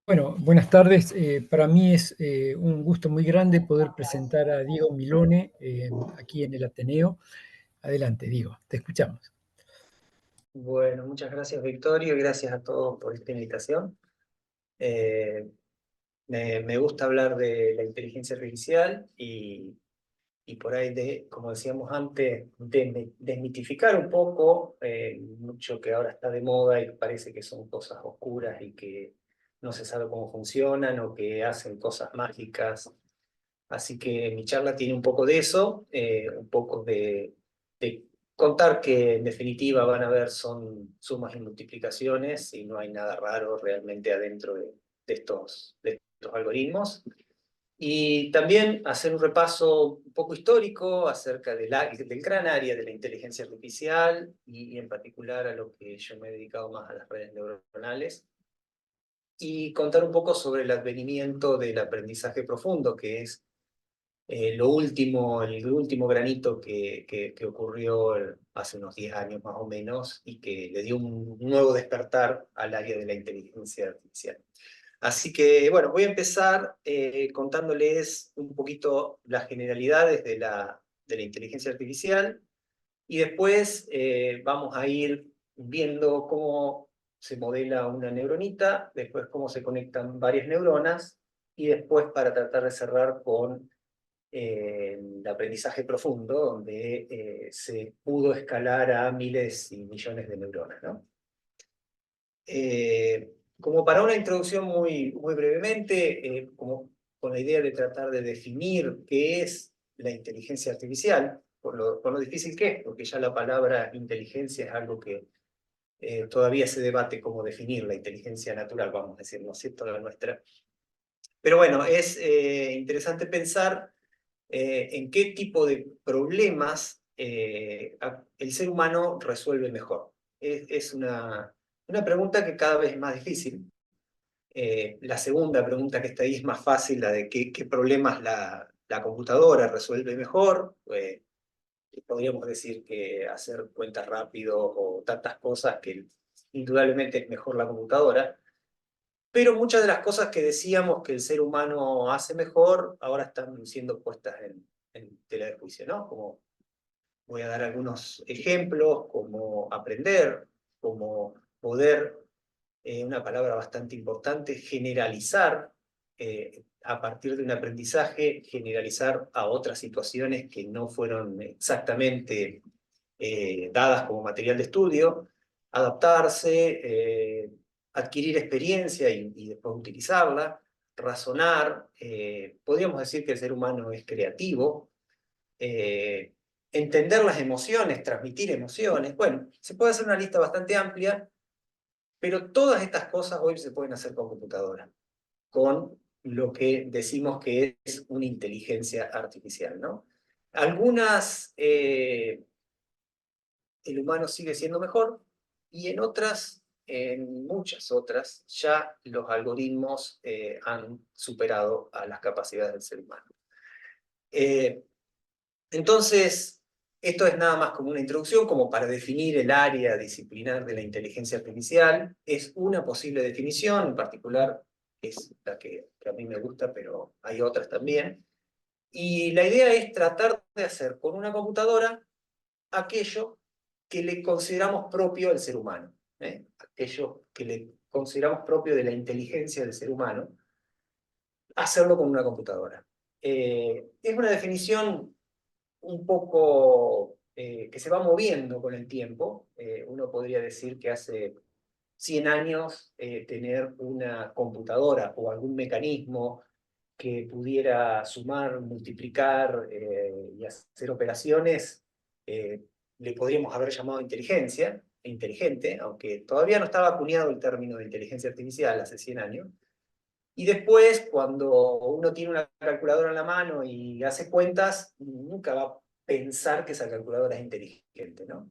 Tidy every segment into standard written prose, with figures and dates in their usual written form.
Bueno, buenas tardes. Para mí es un gusto muy grande poder presentar a Diego Milone aquí en el Ateneo. Adelante, Diego, te escuchamos. Bueno, muchas gracias Victorio y gracias a todos por esta invitación. Eh, me gusta hablar de la inteligencia artificial y por ahí, como decíamos antes, desmitificar un poco mucho que ahora está de moda y parece que son cosas oscuras y que no se sabe cómo funcionan o que hacen cosas mágicas. Así que mi charla tiene un poco de eso, un poco de contar que en definitiva van a ver son sumas y multiplicaciones y no hay nada raro realmente adentro de estos algoritmos. Y también hacer un repaso un poco histórico acerca del gran área de la inteligencia artificial y en particular a lo que yo me he dedicado más a las redes neuronales y contar un poco sobre el advenimiento del aprendizaje profundo, que es el último granito que ocurrió hace unos 10 años más o menos y que le dio un nuevo despertar al área de la inteligencia artificial. Así que, bueno, voy a empezar contándoles un poquito las generalidades de la inteligencia artificial y después vamos a ir viendo cómo se modela una neuronita, después cómo se conectan varias neuronas y después para tratar de cerrar con el aprendizaje profundo, donde se pudo escalar a miles y millones de neuronas, ¿no? Como para una introducción muy brevemente, como con la idea de tratar de definir qué es la inteligencia artificial, por lo difícil que es, porque ya la palabra inteligencia es algo que todavía se debate cómo definir la inteligencia natural, vamos a decir, ¿no es cierto?, la nuestra. Pero bueno, es interesante pensar en qué tipo de problemas el ser humano resuelve mejor. Es una pregunta que cada vez es más difícil. La segunda pregunta que está ahí es más fácil, la de qué problemas la computadora resuelve mejor. Podríamos decir que hacer cuentas rápido o tantas cosas que indudablemente es mejor la computadora. Pero muchas de las cosas que decíamos que el ser humano hace mejor, ahora están siendo puestas en tela de juicio, ¿no? Como voy a dar algunos ejemplos, como aprender, como poder, una palabra bastante importante, generalizar a partir de un aprendizaje, generalizar a otras situaciones que no fueron exactamente dadas como material de estudio, adaptarse, adquirir experiencia y después utilizarla, razonar. Podríamos decir que el ser humano es creativo, eh, entender las emociones, transmitir emociones. Bueno, se puede hacer una lista bastante amplia, pero todas estas cosas hoy se pueden hacer con computadora, con lo que decimos que es una inteligencia artificial, ¿no? Algunas el humano sigue siendo mejor y en muchas otras, ya los algoritmos han superado a las capacidades del ser humano. Eh, entonces, esto es nada más como una introducción, como para definir el área disciplinar de la inteligencia artificial. Es una posible definición, en particular es la que a mí me gusta, pero hay otras también. Y la idea es tratar de hacer con una computadora aquello que le consideramos propio al ser humano, aquello que le consideramos propio de la inteligencia del ser humano, hacerlo con una computadora. Es una definición un poco que se va moviendo con el tiempo. Uno podría decir que hace 100 años tener una computadora o algún mecanismo que pudiera sumar, multiplicar y hacer operaciones, eh, le podríamos haber llamado inteligencia, inteligente, aunque todavía no estaba acuñado el término de inteligencia artificial hace 100 años. Y después, cuando uno tiene una calculadora en la mano y hace cuentas, nunca va a pensar que esa calculadora es inteligente, ¿no?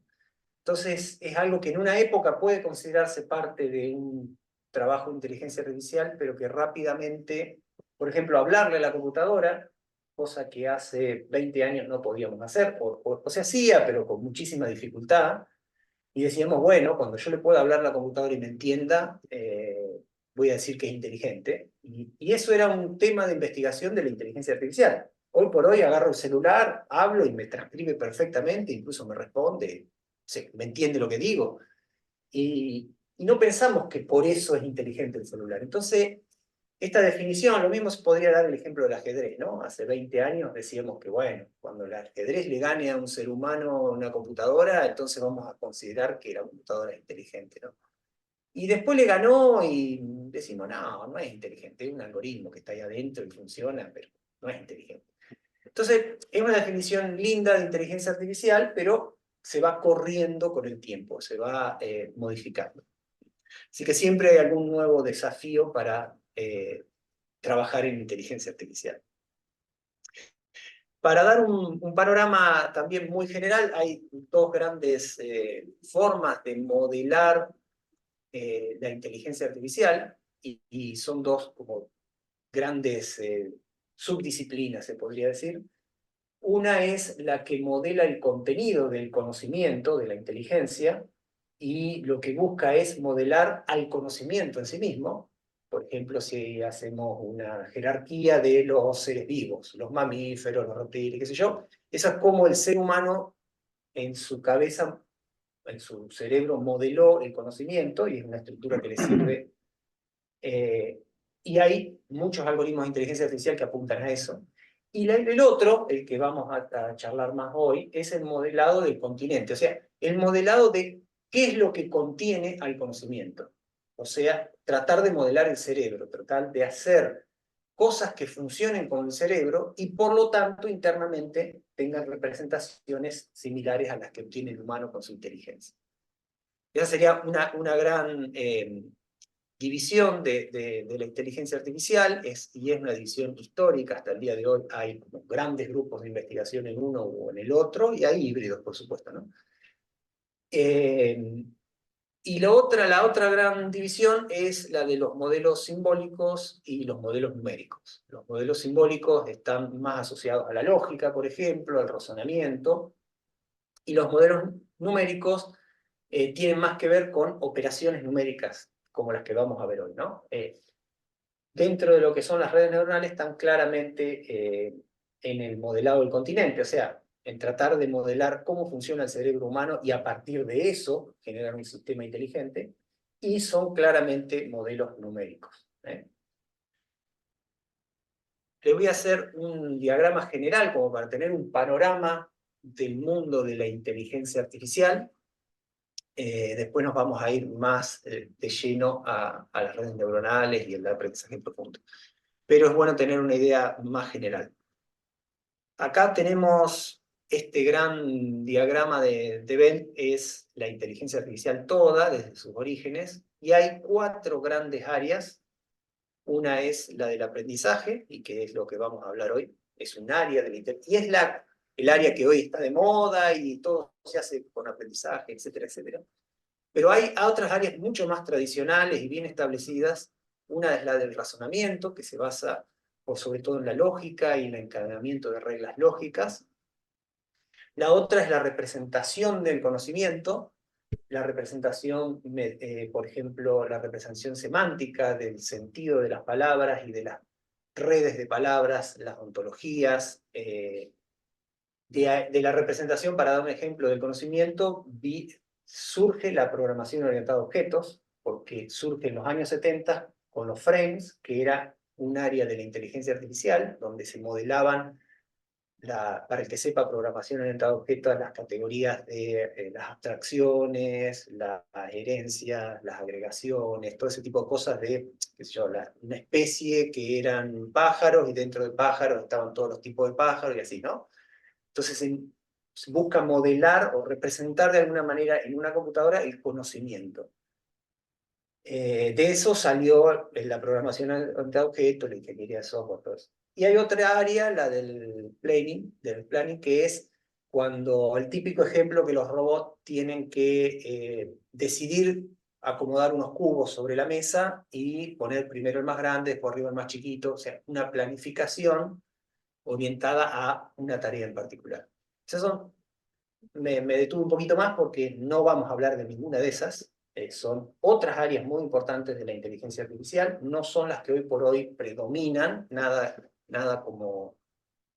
Entonces, es algo que en una época puede considerarse parte de un trabajo de inteligencia artificial, pero que rápidamente, por ejemplo, hablarle a la computadora, cosa que hace 20 años no podíamos hacer, o se hacía, pero con muchísima dificultad, y decíamos, bueno, cuando yo le pueda hablar a la computadora y me entienda, voy a decir que es inteligente. Y eso era un tema de investigación de la inteligencia artificial. Hoy por hoy agarro el celular, hablo y me transcribe perfectamente, incluso me responde, me entiende lo que digo. Y no pensamos que por eso es inteligente el celular. Entonces, esta definición, lo mismo se podría dar el ejemplo del ajedrez, ¿no? Hace 20 años decíamos que, bueno, cuando el ajedrez le gane a un ser humano a una computadora, entonces vamos a considerar que la computadora es inteligente, ¿no? Y después le ganó y decimos, no, no es inteligente, es un algoritmo que está ahí adentro y funciona, pero no es inteligente. Entonces, es una definición linda de inteligencia artificial, pero se va corriendo con el tiempo, se va modificando. Así que siempre hay algún nuevo desafío para trabajar en inteligencia artificial. Para dar un panorama también muy general, hay dos grandes formas de modelar la inteligencia artificial y son dos como grandes subdisciplinas, se podría decir. Una es la que modela el contenido del conocimiento, de la inteligencia, y lo que busca es modelar al conocimiento en sí mismo. Por ejemplo, si hacemos una jerarquía de los seres vivos, los mamíferos, los reptiles, qué sé yo, eso es como el ser humano en su cabeza, en su cerebro modeló el conocimiento y es una estructura que le sirve. Y hay muchos algoritmos de inteligencia artificial que apuntan a eso. Y el otro, el que vamos a charlar más hoy, es el modelado del continente, o sea, el modelado de qué es lo que contiene al conocimiento. O sea, tratar de modelar el cerebro, tratar de hacer cosas que funcionen con el cerebro y por lo tanto internamente tengan representaciones similares a las que obtiene el humano con su inteligencia. Esa sería una gran división de la inteligencia artificial, y es una división histórica. Hasta el día de hoy hay como grandes grupos de investigación en uno o en el otro, y hay híbridos, por supuesto, ¿no? Y la otra gran división es la de los modelos simbólicos y los modelos numéricos. Los modelos simbólicos están más asociados a la lógica, por ejemplo, al razonamiento, y los modelos numéricos tienen más que ver con operaciones numéricas, como las que vamos a ver hoy, ¿no? Dentro de lo que son las redes neuronales están claramente en el modelado del continente, o sea, en tratar de modelar cómo funciona el cerebro humano y a partir de eso generar un sistema inteligente, y son claramente modelos numéricos. Le voy a hacer un diagrama general como para tener un panorama del mundo de la inteligencia artificial. Después nos vamos a ir más de lleno a las redes neuronales y el aprendizaje profundo. Pero es bueno tener una idea más general. Acá tenemos este gran diagrama de Venn, es la inteligencia artificial toda, desde sus orígenes, y hay 4 grandes áreas. Una es la del aprendizaje, y que es lo que vamos a hablar hoy. Es un área de la inteligencia, y es el área que hoy está de moda, y todo se hace con aprendizaje, etcétera, etcétera. Pero hay otras áreas mucho más tradicionales y bien establecidas. Una es la del razonamiento, que se basa sobre todo en la lógica y el encadenamiento de reglas lógicas. La otra es la representación del conocimiento, la representación, por ejemplo, la representación semántica del sentido de las palabras y de las redes de palabras, las ontologías. De la representación, para dar un ejemplo del conocimiento, surge la programación orientada a objetos, porque surge en los años 70 con los frames, que era un área de la inteligencia artificial, donde se modelaban, para el que sepa programación orientada a objetos, las categorías de las abstracciones, las herencias, las agregaciones, todo ese tipo de cosas de, qué sé yo, una especie que eran pájaros, y dentro de pájaros estaban todos los tipos de pájaros y así, ¿no? Entonces se busca modelar o representar de alguna manera en una computadora el conocimiento. De eso salió la programación orientada a objetos, la ingeniería de software, todo eso. Y hay otra área, la del planning, que es cuando el típico ejemplo que los robots tienen que decidir acomodar unos cubos sobre la mesa y poner primero el más grande, después arriba el más chiquito, o sea, una planificación orientada a una tarea en particular. Esas me detuve un poquito más porque no vamos a hablar de ninguna de esas, son otras áreas muy importantes de la inteligencia artificial, no son las que hoy por hoy predominan, nada como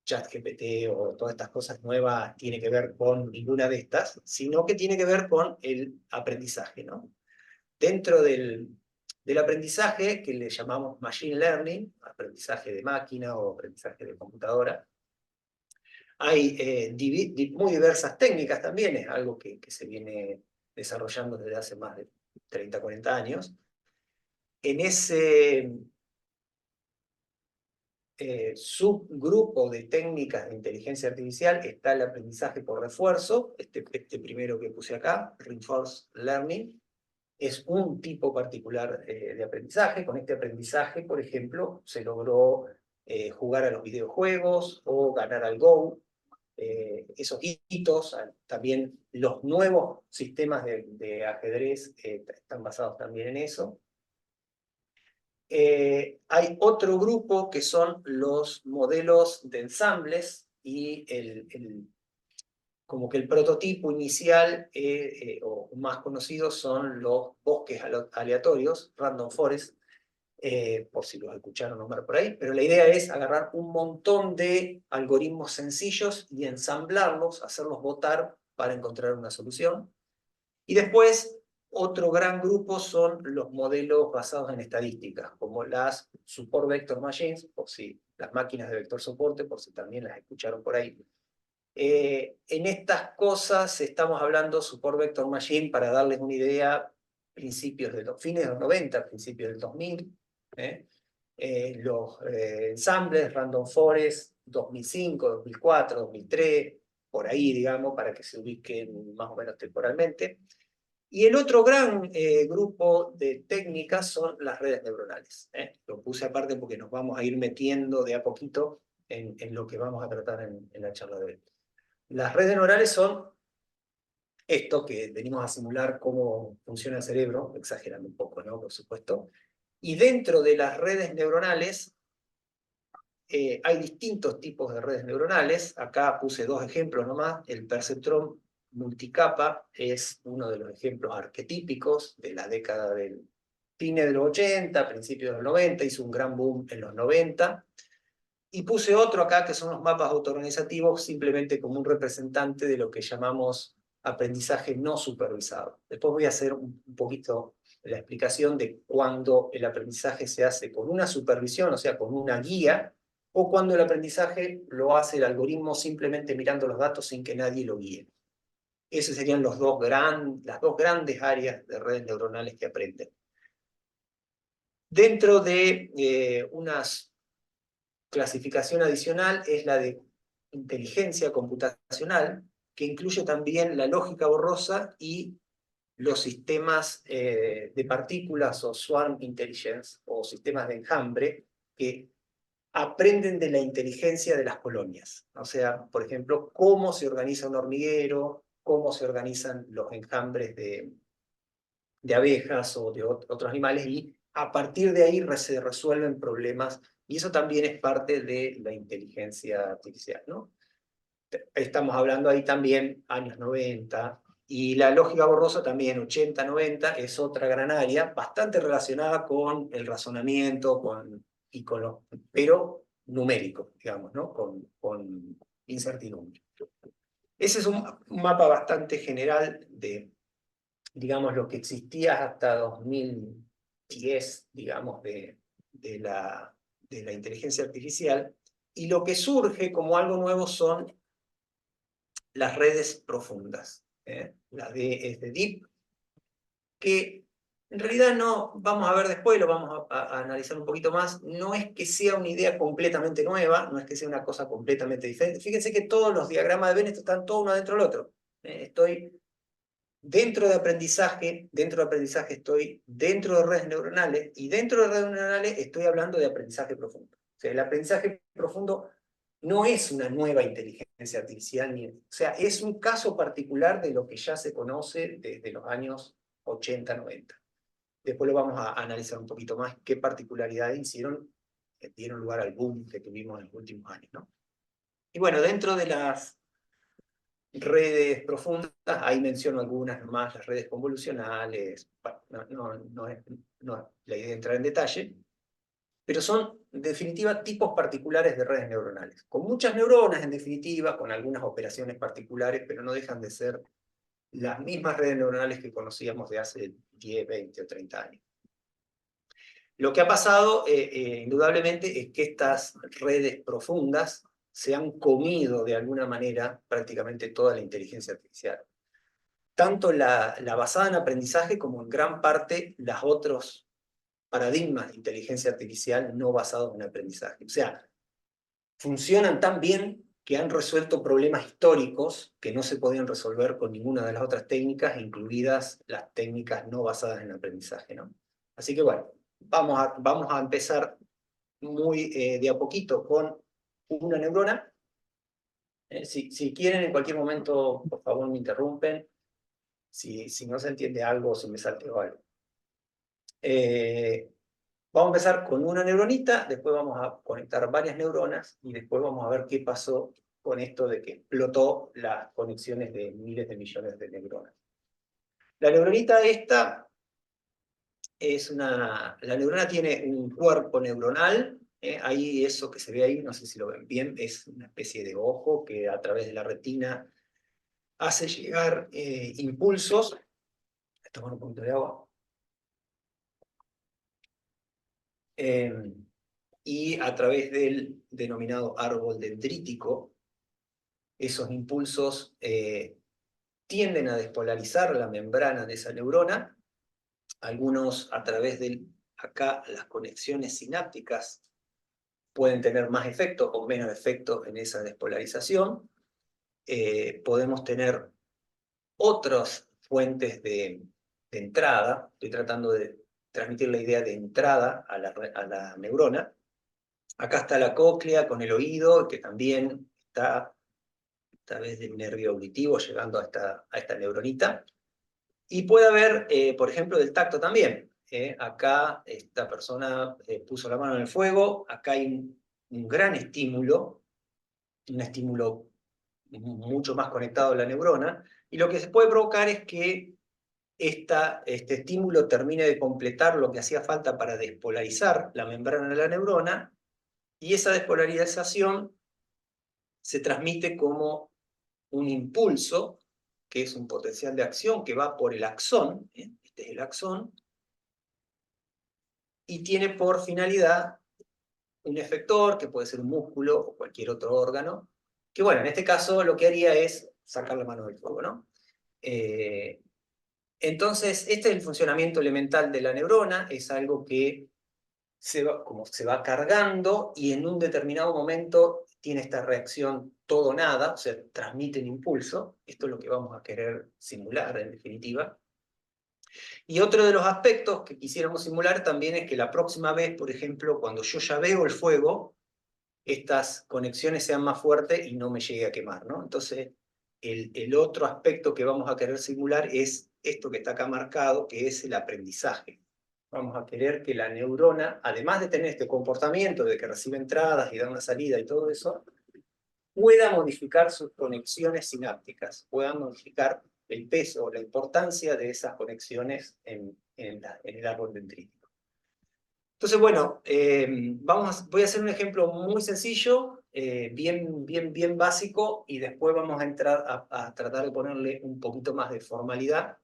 ChatGPT o todas estas cosas nuevas tiene que ver con ninguna de estas, sino que tiene que ver con el aprendizaje, ¿no? Dentro del aprendizaje, que le llamamos Machine Learning, aprendizaje de máquina o aprendizaje de computadora, hay muy diversas técnicas también, es algo que se viene desarrollando desde hace más de 30, 40 años. En ese subgrupo de técnicas de inteligencia artificial está el aprendizaje por refuerzo, este primero que puse acá, Reinforced Learning, es un tipo particular de aprendizaje. Con este aprendizaje, por ejemplo, se logró jugar a los videojuegos o ganar al Go. Esos hitos, también los nuevos sistemas de ajedrez están basados también en eso. Hay otro grupo que son los modelos de ensambles y como que el prototipo inicial o más conocido son los bosques aleatorios, random forest, por si los escucharon nombrar por ahí, pero la idea es agarrar un montón de algoritmos sencillos y ensamblarlos, hacerlos votar para encontrar una solución. Y después, otro gran grupo son los modelos basados en estadísticas, como las Support Vector Machines, por si las máquinas de vector soporte, por si también las escucharon por ahí. En estas cosas estamos hablando Support Vector Machine, para darles una idea, principios de los fines de los 90, principios del 2000, los ensambles Random Forest 2005, 2004, 2003, por ahí, digamos, para que se ubiquen más o menos temporalmente. Y el otro gran grupo de técnicas son las redes neuronales. Lo puse aparte porque nos vamos a ir metiendo de a poquito en lo que vamos a tratar en la charla de hoy. Las redes neurales son esto que venimos a simular cómo funciona el cerebro, exagerando un poco, ¿no? Por supuesto. Y dentro de las redes neuronales hay distintos tipos de redes neuronales. Acá puse dos ejemplos nomás. El perceptrón multicapa es uno de los ejemplos arquetípicos de la década del fines de los 80, principios de los 90, hizo un gran boom en los 90. Y puse otro acá, que son los mapas autoorganizativos, simplemente como un representante de lo que llamamos aprendizaje no supervisado. Después voy a hacer un poquito la explicación de cuando el aprendizaje se hace con una supervisión, o sea, con una guía, o cuando el aprendizaje lo hace el algoritmo simplemente mirando los datos sin que nadie lo guíe. Esas serían las dos grandes áreas de redes neuronales que aprenden. Dentro de unas clasificación adicional es la de inteligencia computacional, que incluye también la lógica borrosa y los sistemas de partículas o swarm intelligence, o sistemas de enjambre, que aprenden de la inteligencia de las colonias. O sea, por ejemplo, cómo se organiza un hormiguero, cómo se organizan los enjambres de abejas o de otros animales, y a partir de ahí se resuelven problemas, y eso también es parte de la inteligencia artificial, ¿no? Estamos hablando ahí también años 90, y la lógica borrosa también 80, 90, es otra gran área, bastante relacionada con el razonamiento, pero numérico, digamos, ¿no? Con incertidumbre. Ese es un mapa bastante general de, digamos, lo que existía hasta 2010, digamos, de la inteligencia artificial, y lo que surge como algo nuevo son las redes profundas. La D es de Deep, que en realidad no, vamos a ver después, lo vamos a analizar un poquito más, no es que sea una idea completamente nueva, no es que sea una cosa completamente diferente. Fíjense que todos los diagramas de Venn están todos uno dentro del otro. Estoy dentro de aprendizaje estoy dentro de redes neuronales, y dentro de redes neuronales estoy hablando de aprendizaje profundo. O sea, el aprendizaje profundo no es una nueva inteligencia artificial, o sea, es un caso particular de lo que ya se conoce desde los años 80, 90. Después lo vamos a analizar un poquito más, qué particularidades dieron lugar al boom que tuvimos en los últimos años, ¿no? Y bueno, dentro de las redes profundas, ahí menciono algunas más, las redes convolucionales, bueno, no es la idea de entrar en detalle, pero son, en definitiva, tipos particulares de redes neuronales, con muchas neuronas, en definitiva, con algunas operaciones particulares, pero no dejan de ser las mismas redes neuronales que conocíamos de hace 10, 20 o 30 años. Lo que ha pasado, indudablemente, es que estas redes profundas se han comido de alguna manera prácticamente toda la inteligencia artificial. Tanto la basada en aprendizaje como en gran parte los otros paradigmas de inteligencia artificial no basados en aprendizaje. O sea, funcionan tan bien que han resuelto problemas históricos que no se podían resolver con ninguna de las otras técnicas, incluidas las técnicas no basadas en aprendizaje, ¿no? Así que bueno, vamos a empezar muy de a poquito con una neurona. Si quieren, en cualquier momento, por favor, me interrumpen. Si no se entiende algo, si me salteo algo. Vamos a empezar con una neuronita, después vamos a conectar varias neuronas y después vamos a ver qué pasó con esto de que explotó las conexiones de miles de millones de neuronas. La neuronita esta es la neurona tiene un cuerpo neuronal, ahí eso que se ve ahí, no sé si lo ven bien, es una especie de ojo que a través de la retina hace llegar impulsos. Voy a tomar un poquito de agua. Y a través del denominado árbol dendrítico, esos impulsos tienden a despolarizar la membrana de esa neurona, algunos a través de acá las conexiones sinápticas pueden tener más efecto o menos efecto en esa despolarización. Podemos tener otras fuentes de entrada, estoy tratando de transmitir la idea de entrada a la neurona. Acá está la cóclea con el oído, que también está a través del nervio auditivo llegando a esta neuronita. Y puede haber, por ejemplo, del tacto también. Acá esta persona puso la mano en el fuego, acá hay un gran estímulo, un estímulo mucho más conectado a la neurona, y lo que se puede provocar es que este estímulo termine de completar lo que hacía falta para despolarizar la membrana de la neurona, y esa despolarización se transmite como un impulso, que es un potencial de acción que va por el axón, este es el axón, y tiene por finalidad un efector, que puede ser un músculo o cualquier otro órgano, que bueno, en este caso lo que haría es sacar la mano del fuego, ¿no? Entonces, este es el funcionamiento elemental de la neurona, es algo que como se va cargando y en un determinado momento tiene esta reacción todo o nada, o sea, transmite un impulso. Esto es lo que vamos a querer simular, en definitiva. Y otro de los aspectos que quisiéramos simular también es que la próxima vez, por ejemplo, cuando yo ya veo el fuego, estas conexiones sean más fuertes y no me llegue a quemar, ¿no? Entonces, el otro aspecto que vamos a querer simular es esto que está acá marcado, que es el aprendizaje. Vamos a querer que la neurona, además de tener este comportamiento de que recibe entradas y da una salida y todo eso, pueda modificar sus conexiones sinápticas, pueda modificar el peso o la importancia de esas conexiones en el árbol dendrítico. Entonces, bueno, voy a hacer un ejemplo muy sencillo, bien básico, y después vamos a entrar a tratar de ponerle un poquito más de formalidad,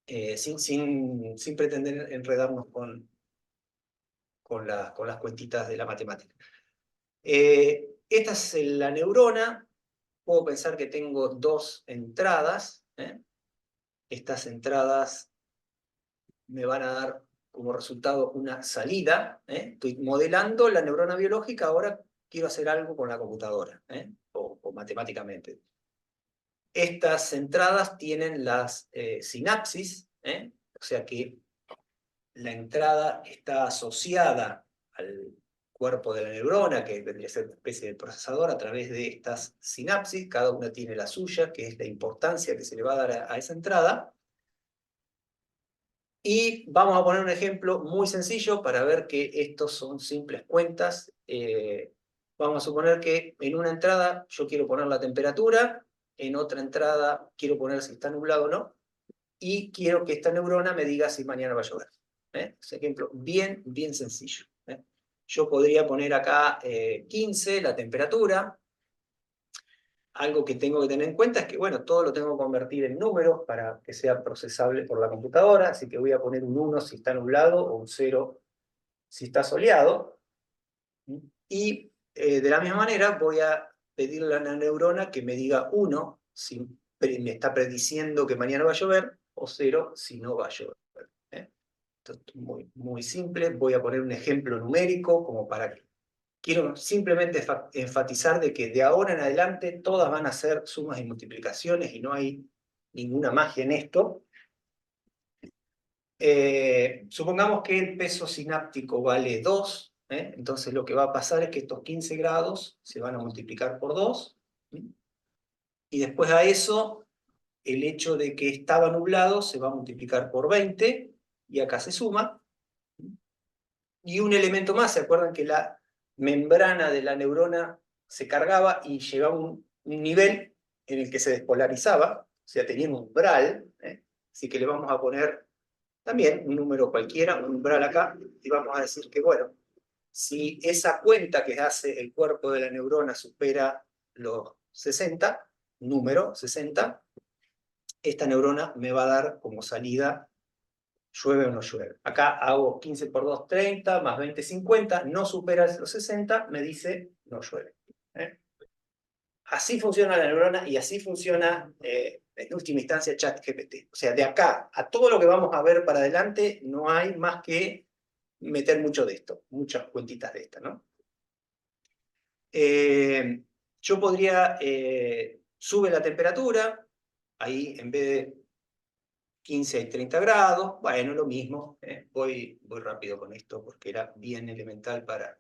sin pretender enredarnos con las cuentitas de la matemática. Esta es la neurona. Puedo pensar que tengo dos entradas. Estas entradas me van a dar como resultado una salida. Estoy modelando la neurona biológica, ahora quiero hacer algo con la computadora, o matemáticamente. Estas entradas tienen las sinapsis, o sea que la entrada está asociada al cuerpo de la neurona, que vendría a ser una especie de procesador a través de estas sinapsis. Cada una tiene la suya, que es la importancia que se le va a dar a esa entrada. Y vamos a poner un ejemplo muy sencillo para ver que estos son simples cuentas. Vamos a suponer que en una entrada yo quiero poner la temperatura, en otra entrada quiero poner si está nublado o no, y quiero que esta neurona me diga si mañana va a llover. Es un ejemplo bien sencillo. Yo podría poner acá 15, la temperatura. Algo que tengo que tener en cuenta es que, bueno, todo lo tengo que convertir en números para que sea procesable por la computadora, así que voy a poner un 1 si está nublado o un 0 si está soleado. Y de la misma manera voy a pedirle a la neurona que me diga 1 si me está prediciendo que mañana va a llover, o 0 si no va a llover. Esto es muy simple. Voy a poner un ejemplo numérico como para que... Quiero simplemente enfatizar de que de ahora en adelante todas van a ser sumas y multiplicaciones y no hay ninguna magia en esto. Supongamos que el peso sináptico vale 2, entonces lo que va a pasar es que estos 15 grados se van a multiplicar por 2, y después a eso el hecho de que estaba nublado se va a multiplicar por 20, y acá se suma. Y un elemento más, ¿se acuerdan que la membrana de la neurona se cargaba y llegaba a un nivel en el que se despolarizaba? O sea, tenía un umbral, así que le vamos a poner también un número cualquiera, un umbral acá, y vamos a decir que, bueno, si esa cuenta que hace el cuerpo de la neurona supera los 60, número 60, esta neurona me va a dar como salida llueve o no llueve. Acá hago 15 por 2, 30, más 20, 50, no supera los 60, me dice no llueve. Así funciona la neurona y así funciona, en última instancia, ChatGPT. O sea, de acá a todo lo que vamos a ver para adelante, no hay más que meter mucho de esto, muchas cuentitas de esta, ¿no? Yo podría, sube la temperatura, ahí en vez de 15 hay 30 grados, bueno, lo mismo, voy rápido con esto porque era bien elemental para...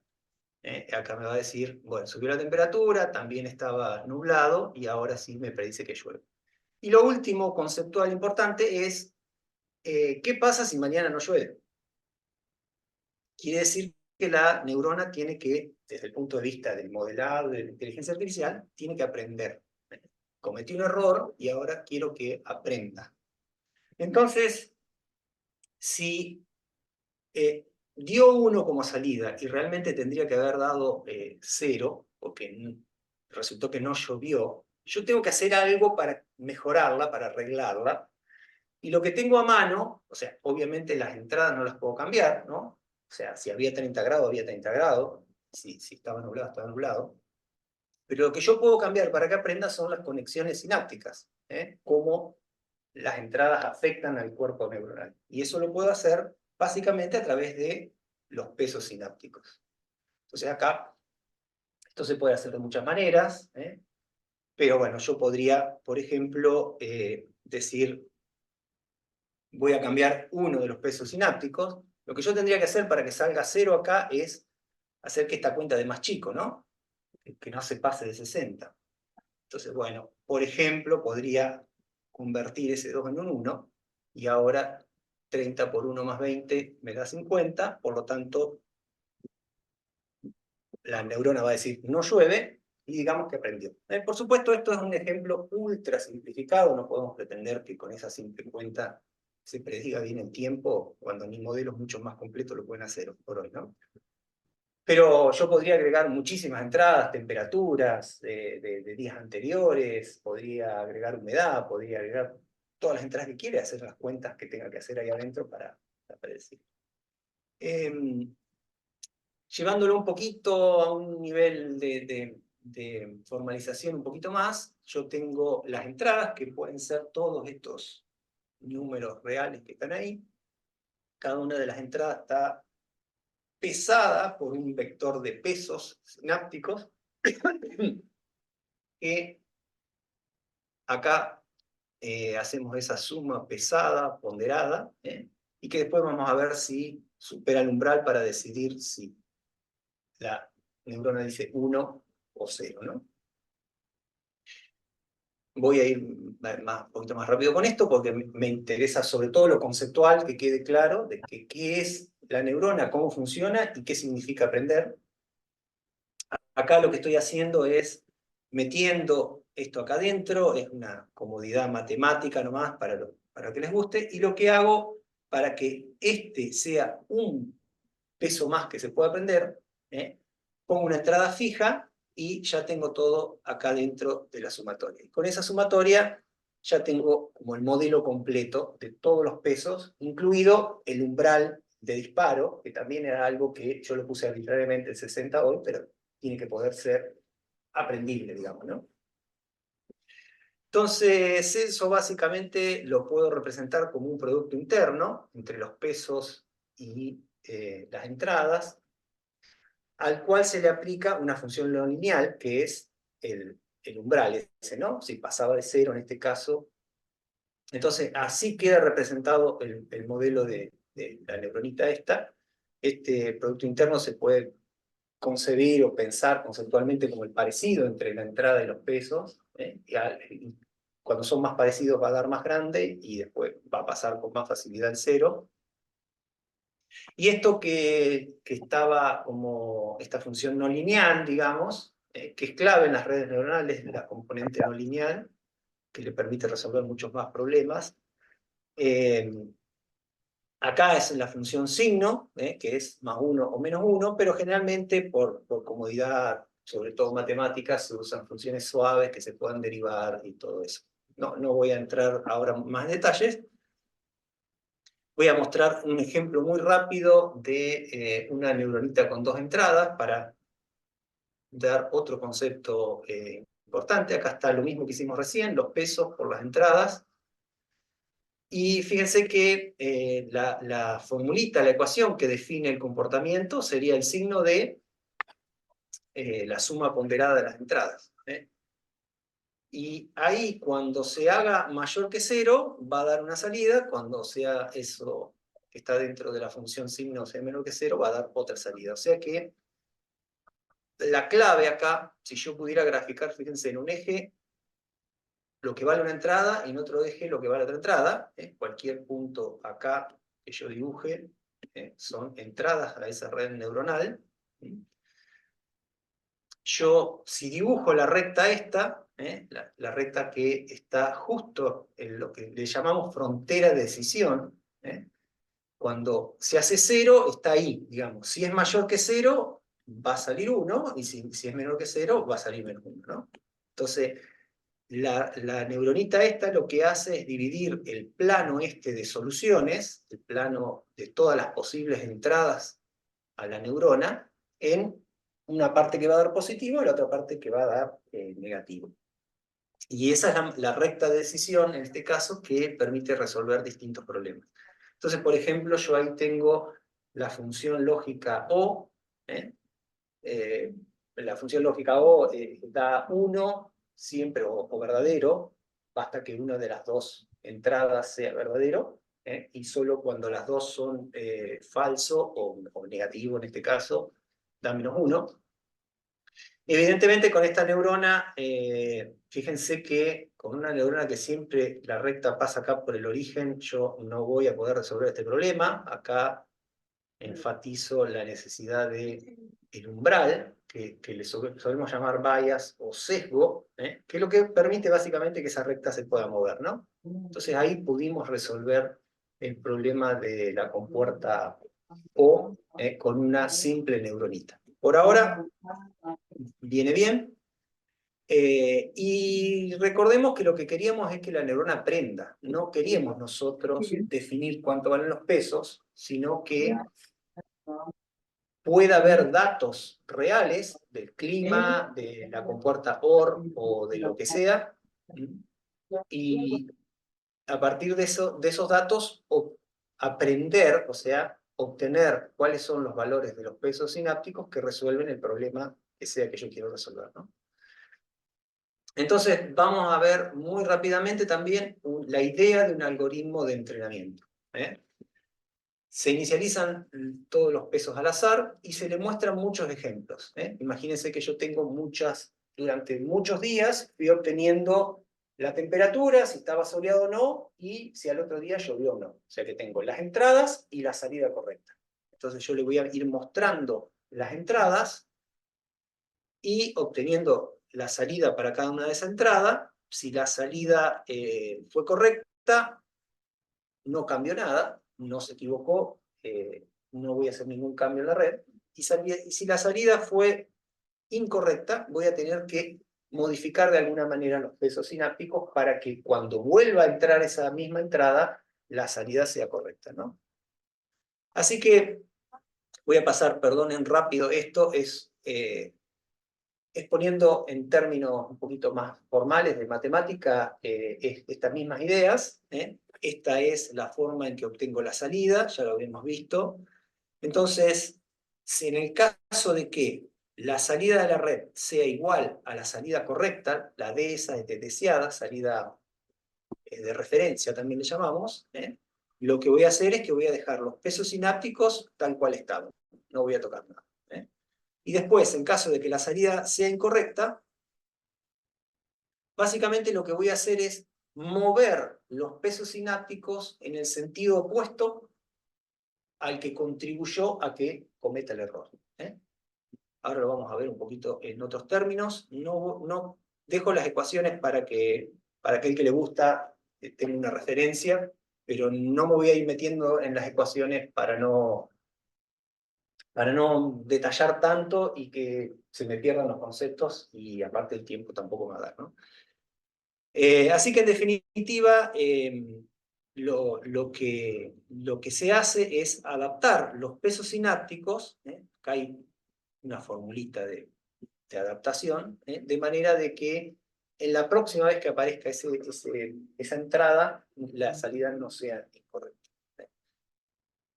acá me va a decir, bueno, subió la temperatura, también estaba nublado y ahora sí me predice que llueve. Y lo último conceptual importante es, ¿qué pasa si mañana no llueve? Quiere decir que la neurona tiene que, desde el punto de vista del modelado de la inteligencia artificial, tiene que aprender. Cometí un error y ahora quiero que aprenda. Entonces, si dio 1 como salida y realmente tendría que haber dado 0, porque resultó que no llovió, yo tengo que hacer algo para mejorarla, para arreglarla, y lo que tengo a mano, o sea, obviamente las entradas no las puedo cambiar, ¿no? O sea, si había 30 grados, había 30 grados, si estaba nublado, estaba nublado, pero lo que yo puedo cambiar para que aprenda son las conexiones sinápticas, cómo las entradas afectan al cuerpo neuronal. Y eso lo puedo hacer básicamente a través de los pesos sinápticos. Entonces acá, esto se puede hacer de muchas maneras, pero bueno, yo podría, por ejemplo, decir, voy a cambiar uno de los pesos sinápticos. Lo que yo tendría que hacer para que salga 0 acá es hacer que esta cuenta de más chico, ¿no? Que no se pase de 60. Entonces, bueno, por ejemplo, podría convertir ese 2 en un 1, y ahora 30 por 1 más 20 me da 50, por lo tanto, la neurona va a decir no llueve, y digamos que aprendió. Por supuesto, esto es un ejemplo ultra simplificado, no podemos pretender que con esa simple cuenta se prediga bien el tiempo, cuando ni modelos mucho más completos lo pueden hacer por hoy, ¿no? Pero yo podría agregar muchísimas entradas, temperaturas de días anteriores, podría agregar humedad, podría agregar todas las entradas que quiera, hacer las cuentas que tenga que hacer ahí adentro para predecir. Llevándolo un poquito a un nivel de formalización un poquito más, yo tengo las entradas, que pueden ser todos estos números reales que están ahí. Cada una de las entradas está pesada por un vector de pesos sinápticos, que acá hacemos esa suma pesada, ponderada, y que después vamos a ver si supera el umbral para decidir si la neurona dice 1 o 0, ¿no? Voy a ir un poquito más rápido con esto porque me interesa sobre todo lo conceptual, que quede claro de qué es la neurona, cómo funciona y qué significa aprender. Acá lo que estoy haciendo es metiendo esto acá adentro, es una comodidad matemática nomás para que les guste, y lo que hago para que este sea un peso más que se pueda aprender, pongo una entrada fija y ya tengo todo acá dentro de la sumatoria. Y con esa sumatoria ya tengo como el modelo completo de todos los pesos, incluido el umbral de disparo, que también era algo que yo lo puse arbitrariamente en 60 hoy, pero tiene que poder ser aprendible, digamos, ¿no? Entonces, eso básicamente lo puedo representar como un producto interno entre los pesos y las entradas, al cual se le aplica una función no lineal, que es el umbral ese, ¿no? Si pasaba de cero en este caso. Entonces, así queda representado el modelo de la neuronita esta. Este producto interno se puede concebir o pensar conceptualmente como el parecido entre la entrada y los pesos. Y cuando son más parecidos va a dar más grande y después va a pasar con más facilidad el cero. Y esto que estaba como esta función no lineal, digamos, que es clave en las redes neuronales, la componente no lineal, que le permite resolver muchos más problemas. Acá es la función signo, que es más uno o menos uno, pero generalmente por comodidad, sobre todo matemáticas, se usan funciones suaves que se puedan derivar y todo eso. No voy a entrar ahora más en detalles. Voy a mostrar un ejemplo muy rápido de una neuronita con dos entradas para dar otro concepto importante. Acá está lo mismo que hicimos recién, los pesos por las entradas. Y fíjense que la formulita, la ecuación que define el comportamiento sería el signo de la suma ponderada de las entradas. Y ahí, cuando se haga mayor que cero, va a dar una salida. Cuando sea eso que está dentro de la función signo sea menor que cero, va a dar otra salida. O sea que la clave acá, si yo pudiera graficar, fíjense, en un eje lo que vale una entrada y en otro eje lo que vale otra entrada. Cualquier punto acá que yo dibuje son entradas a esa red neuronal. Yo, si dibujo la recta esta, la recta que está justo en lo que le llamamos frontera de decisión, cuando se hace cero, está ahí, digamos. Si es mayor que cero, va a salir 1, y si es menor que cero, va a salir menos 1, ¿no? Entonces, la neuronita esta lo que hace es dividir el plano este de soluciones, el plano de todas las posibles entradas a la neurona, en una parte que va a dar positivo y la otra parte que va a dar negativo. Y esa es la recta de decisión, en este caso, que permite resolver distintos problemas. Entonces, por ejemplo, yo ahí tengo la función lógica O. La función lógica O da 1 siempre, o verdadero, basta que una de las dos entradas sea verdadero, y solo cuando las dos son falso o negativo en este caso, da menos 1. Evidentemente con esta neurona, fíjense que con una neurona que siempre la recta pasa acá por el origen, yo no voy a poder resolver este problema. Acá enfatizo la necesidad del umbral, que le solemos llamar bias o sesgo, que es lo que permite básicamente que esa recta se pueda mover, ¿no? Entonces ahí pudimos resolver el problema de la compuerta O con una simple neuronita. Por ahora viene bien. Y recordemos que lo que queríamos es que la neurona aprenda. No queríamos nosotros definir cuánto valen los pesos, sino que pueda haber datos reales del clima, de la compuerta OR o de lo que sea, y a partir de esos datos aprender, o sea, obtener cuáles son los valores de los pesos sinápticos que resuelven el problema que sea que yo quiero resolver, ¿no? Entonces, vamos a ver muy rápidamente también la idea de un algoritmo de entrenamiento. Se inicializan todos los pesos al azar y se le muestran muchos ejemplos. Imagínense que yo tengo durante muchos días fui obteniendo la temperatura, si estaba soleado o no, y si al otro día llovió o no. O sea que tengo las entradas y la salida correcta. Entonces yo le voy a ir mostrando las entradas y obteniendo la salida para cada una de esas entradas. Si la salida fue correcta, no cambió nada, no se equivocó, no voy a hacer ningún cambio en la red. Y si la salida fue incorrecta, voy a tener que modificar de alguna manera los pesos sinápticos para que cuando vuelva a entrar esa misma entrada, la salida sea correcta, ¿no? Así que voy a pasar, perdonen rápido, esto es exponiendo en términos un poquito más formales de matemática estas mismas ideas. Esta es la forma en que obtengo la salida, ya lo habíamos visto. Entonces, si en el caso de que la salida de la red sea igual a la salida correcta, la de esa deseada, salida de referencia también le llamamos, lo que voy a hacer es que voy a dejar los pesos sinápticos tal cual estaban, no voy a tocar nada. Y después, en caso de que la salida sea incorrecta, básicamente lo que voy a hacer es mover los pesos sinápticos en el sentido opuesto al que contribuyó a que cometa el error. Ahora lo vamos a ver un poquito en otros términos. No dejo las ecuaciones para que aquel que le gusta tenga una referencia, pero no me voy a ir metiendo en las ecuaciones para no detallar tanto y que se me pierdan los conceptos, y aparte el tiempo tampoco me va a dar, ¿no? Así que en definitiva, lo que se hace es adaptar los pesos sinápticos, acá hay una formulita de adaptación, de manera de que en la próxima vez que aparezca esa entrada, la salida no sea incorrecta.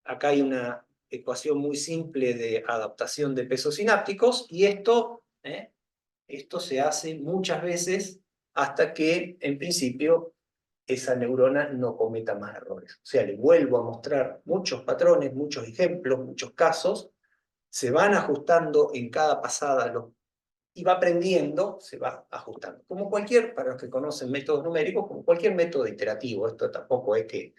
Acá hay una ecuación muy simple de adaptación de pesos sinápticos, y esto se hace muchas veces hasta que, en principio, esa neurona no cometa más errores. O sea, le vuelvo a mostrar muchos patrones, muchos ejemplos, muchos casos, se van ajustando en cada pasada y va aprendiendo, se va ajustando. Como para los que conocen métodos numéricos, como cualquier método iterativo. Esto tampoco es que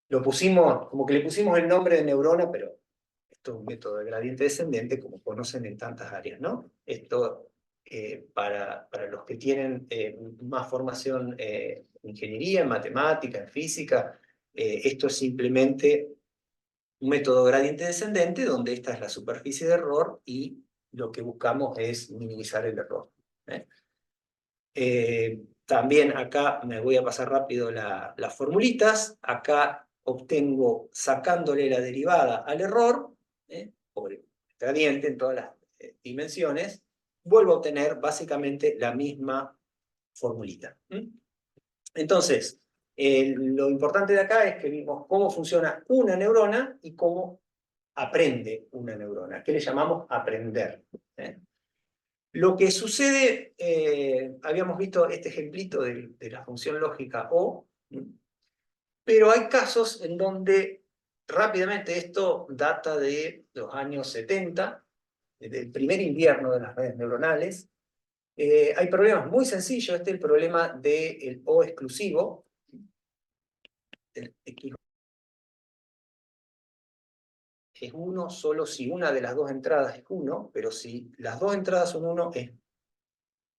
lo pusimos, como que le pusimos el nombre de neurona, pero esto es un método de gradiente descendente, como conocen en tantas áreas, ¿no? Esto, para los que tienen más formación en ingeniería, en matemática, en física, esto es simplemente un método gradiente descendente, donde esta es la superficie de error y lo que buscamos es minimizar el error. También acá me voy a pasar rápido las formulitas. Acá obtengo, sacándole la derivada al error, por el gradiente en todas las dimensiones, vuelvo a obtener básicamente la misma formulita. Entonces, lo importante de acá es que vimos cómo funciona una neurona y cómo aprende una neurona, que le llamamos aprender. Lo que sucede, habíamos visto este ejemplito de la función lógica O, pero hay casos en donde rápidamente esto data de los años 70, del primer invierno de las redes neuronales. Hay problemas muy sencillos. Este es el problema del O exclusivo, el X es 1 solo si una de las dos entradas es 1, pero si las dos entradas son 1,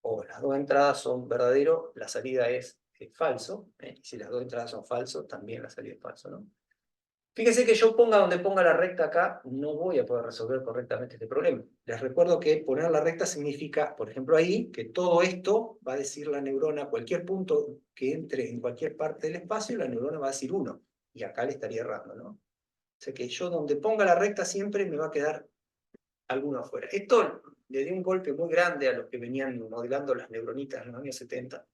o las dos entradas son verdadero, la salida es falso, y si las dos entradas son falso, también la salida es falso, ¿no? Fíjense que yo ponga donde ponga la recta acá, no voy a poder resolver correctamente este problema. Les recuerdo que poner la recta significa, por ejemplo ahí, que todo esto va a decir la neurona, cualquier punto que entre en cualquier parte del espacio, la neurona va a decir 1, y acá le estaría errando, ¿no? O sea que yo donde ponga la recta siempre me va a quedar alguno afuera. Esto le dio un golpe muy grande a los que venían modelando las neuronitas en los años 70,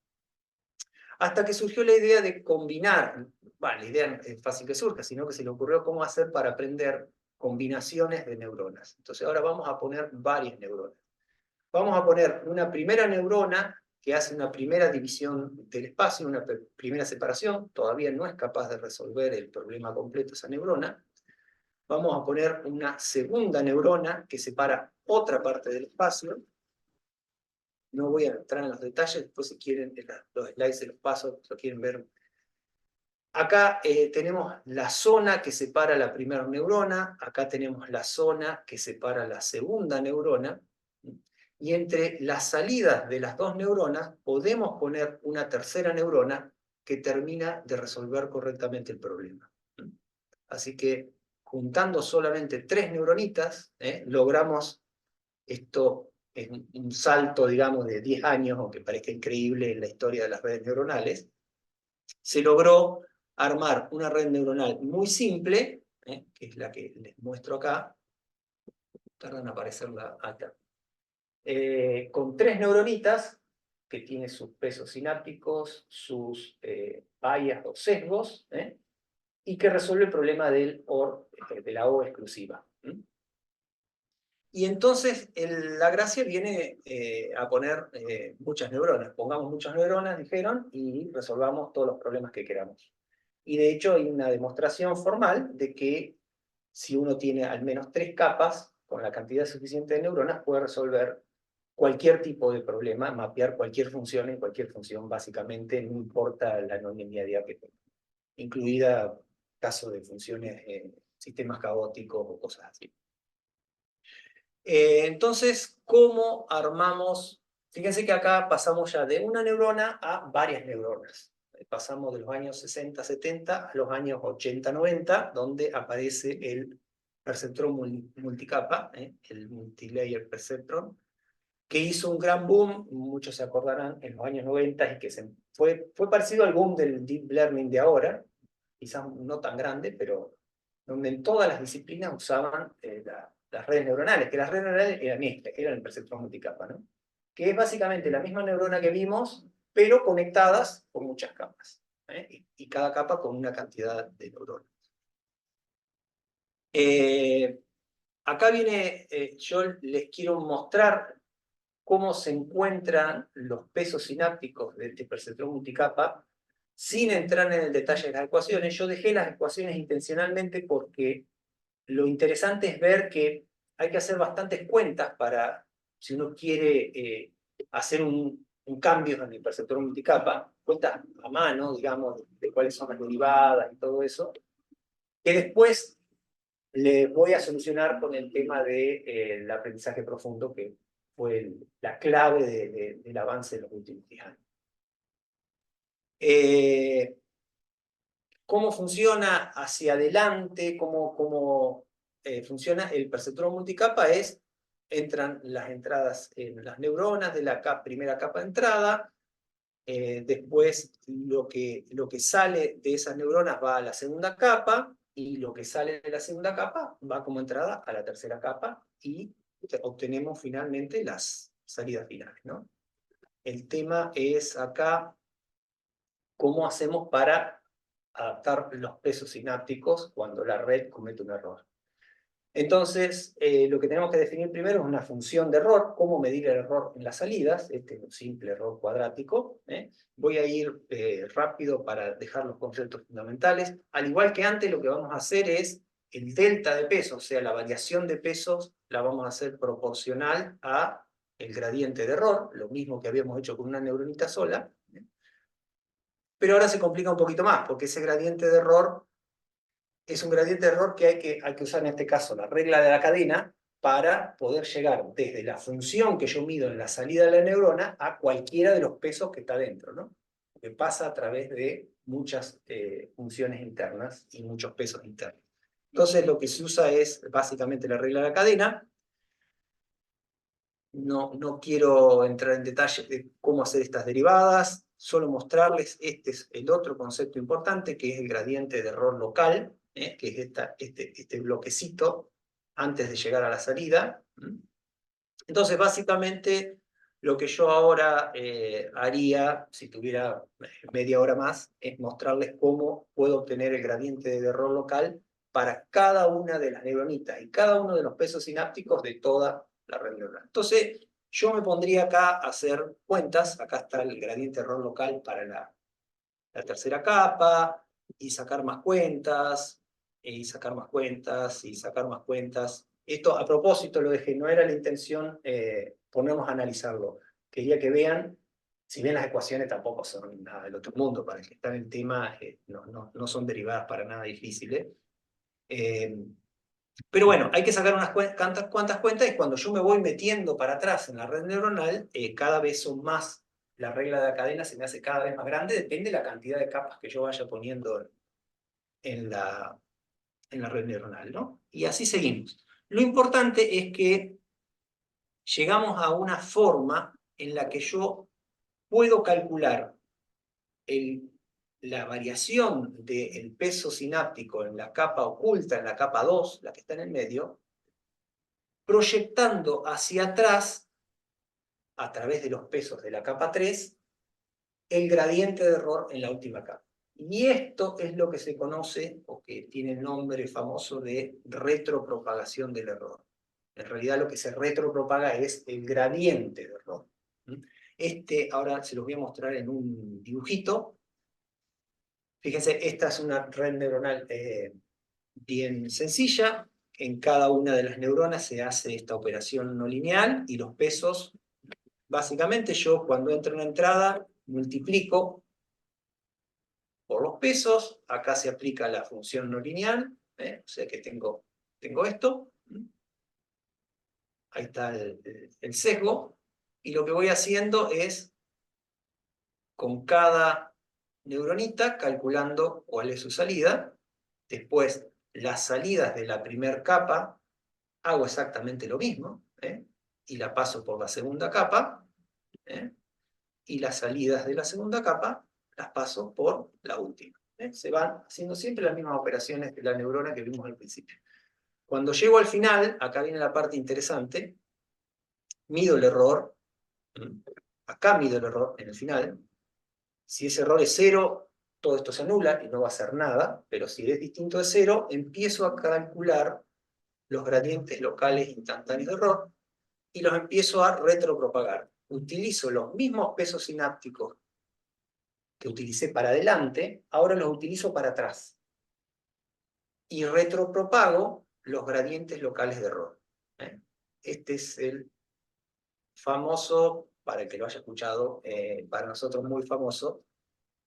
hasta que surgió la idea de combinar. Bueno, la idea es fácil que surja, sino que se le ocurrió cómo hacer para aprender combinaciones de neuronas. Entonces ahora vamos a poner varias neuronas. Vamos a poner una primera neurona que hace una primera división del espacio, una primera separación. Todavía no es capaz de resolver el problema completo esa neurona. Vamos a poner una segunda neurona que separa otra parte del espacio. No voy a entrar en los detalles, después si quieren los slides se los paso, si lo quieren ver. Acá tenemos la zona que separa la primera neurona, acá tenemos la zona que separa la segunda neurona. y entre las salidas de las dos neuronas podemos poner una tercera neurona que termina de resolver correctamente el problema. Así que juntando solamente 3 neuronitas, logramos esto, es un salto, digamos, de 10 años, aunque parezca increíble en la historia de las redes neuronales. Se logró armar una red neuronal muy simple, que es la que les muestro acá. Tardan en aparecerla acá. Con 3 neuronitas, que tiene sus pesos sinápticos, sus fallas o sesgos, y que resuelve el problema del OR, de la O exclusiva. Y entonces la gracia viene a poner muchas neuronas. Pongamos muchas neuronas, dijeron, y resolvamos todos los problemas que queramos. Y de hecho hay una demostración formal de que si uno tiene al menos 3 capas, con la cantidad suficiente de neuronas, puede resolver cualquier tipo de problema, mapear cualquier función en cualquier función, básicamente, no importa la no linealidad que tenga, incluida caso de funciones en sistemas caóticos o cosas así. Entonces, ¿cómo armamos? Fíjense que acá pasamos ya de una neurona a varias neuronas. Pasamos de los años 60, 70 a los años 80, 90, donde aparece el perceptrón multicapa, el multilayer perceptron, que hizo un gran boom, muchos se acordarán, en los años 90, y que fue parecido al boom del deep learning de ahora, quizás no tan grande, pero donde en todas las disciplinas usaban las redes neuronales, que las redes neuronales eran estas, que eran el perceptrón multicapa, ¿no? Que es básicamente la misma neurona que vimos, pero conectadas con muchas capas, y cada capa con una cantidad de neuronas. Acá viene, yo les quiero mostrar cómo se encuentran los pesos sinápticos de este perceptrón multicapa, sin entrar en el detalle de las ecuaciones. Yo dejé las ecuaciones intencionalmente porque lo interesante es ver que hay que hacer bastantes cuentas para, si uno quiere hacer un cambio en el perceptor multicapa, cuentas a mano, digamos, de cuáles son las derivadas y todo eso, que después le voy a solucionar con el tema del aprendizaje profundo, que fue la clave del avance de los últimos 10 años. ¿Cómo funciona hacia adelante? ¿Cómo funciona el perceptrón multicapa? Entran las entradas en las neuronas de la primera capa de entrada, después lo que sale de esas neuronas va a la segunda capa, y lo que sale de la segunda capa va como entrada a la tercera capa, y obtenemos finalmente las salidas finales, ¿no? El tema es acá cómo hacemos para adaptar los pesos sinápticos cuando la red comete un error. Entonces, lo que tenemos que definir primero es una función de error, cómo medir el error en las salidas. Este es un simple error cuadrático. Voy a ir rápido para dejar los conceptos fundamentales. Al igual que antes, lo que vamos a hacer es el delta de pesos, o sea, la variación de pesos, la vamos a hacer proporcional a el gradiente de error, lo mismo que habíamos hecho con una neuronita sola. Pero ahora se complica un poquito más, porque ese gradiente de error es un gradiente de error que hay que usar en este caso la regla de la cadena para poder llegar desde la función que yo mido en la salida de la neurona a cualquiera de los pesos que está dentro, ¿no? Que pasa a través de muchas funciones internas y muchos pesos internos. Entonces lo que se usa es básicamente la regla de la cadena. No quiero entrar en detalle de cómo hacer estas derivadas, solo mostrarles, este es el otro concepto importante, que es el gradiente de error local, que es este bloquecito antes de llegar a la salida. Entonces, básicamente, lo que yo ahora haría, si tuviera media hora más, es mostrarles cómo puedo obtener el gradiente de error local para cada una de las neuronitas y cada uno de los pesos sinápticos de toda la red neuronal. Entonces, yo me pondría acá a hacer cuentas. Acá está el gradiente de error local para la tercera capa, y sacar más cuentas, y sacar más cuentas, y sacar más cuentas. Esto, a propósito, lo dejé, no era la intención ponernos a analizarlo. Quería que vean, si bien las ecuaciones tampoco son nada del otro mundo, para el que está en el tema, no son derivadas para nada difíciles. Pero bueno, hay que sacar unas cuantas cuentas y cuando yo me voy metiendo para atrás en la red neuronal, cada vez son más, la regla de la cadena se me hace cada vez más grande, depende de la cantidad de capas que yo vaya poniendo en la red neuronal, ¿no? Y así seguimos. Lo importante es que llegamos a una forma en la que yo puedo calcular la variación del peso sináptico en la capa oculta, en la capa 2, la que está en el medio, proyectando hacia atrás, a través de los pesos de la capa 3, el gradiente de error en la última capa. Y esto es lo que se conoce, o que tiene el nombre famoso de retropropagación del error. En realidad lo que se retropropaga es el gradiente de error. Ahora se los voy a mostrar en un dibujito. Fíjense, esta es una red neuronal bien sencilla. En cada una de las neuronas se hace esta operación no lineal y los pesos, básicamente yo cuando entro en una entrada multiplico por los pesos, acá se aplica la función no lineal, o sea que tengo esto, ahí está el sesgo, y lo que voy haciendo es, con cada neuronita, calculando cuál es su salida, después las salidas de la primera capa, hago exactamente lo mismo, y la paso por la segunda capa, y las salidas de la segunda capa las paso por la última. Se van haciendo siempre las mismas operaciones de la neurona que vimos al principio. Cuando llego al final, acá viene la parte interesante, mido el error, acá mido el error en el final. Si ese error es 0, todo esto se anula y no va a hacer nada, pero si es distinto de 0, empiezo a calcular los gradientes locales instantáneos de error y los empiezo a retropropagar. Utilizo los mismos pesos sinápticos que utilicé para adelante, ahora los utilizo para atrás. Y retropropago los gradientes locales de error. Este es el famoso, para el que lo haya escuchado, para nosotros muy famoso,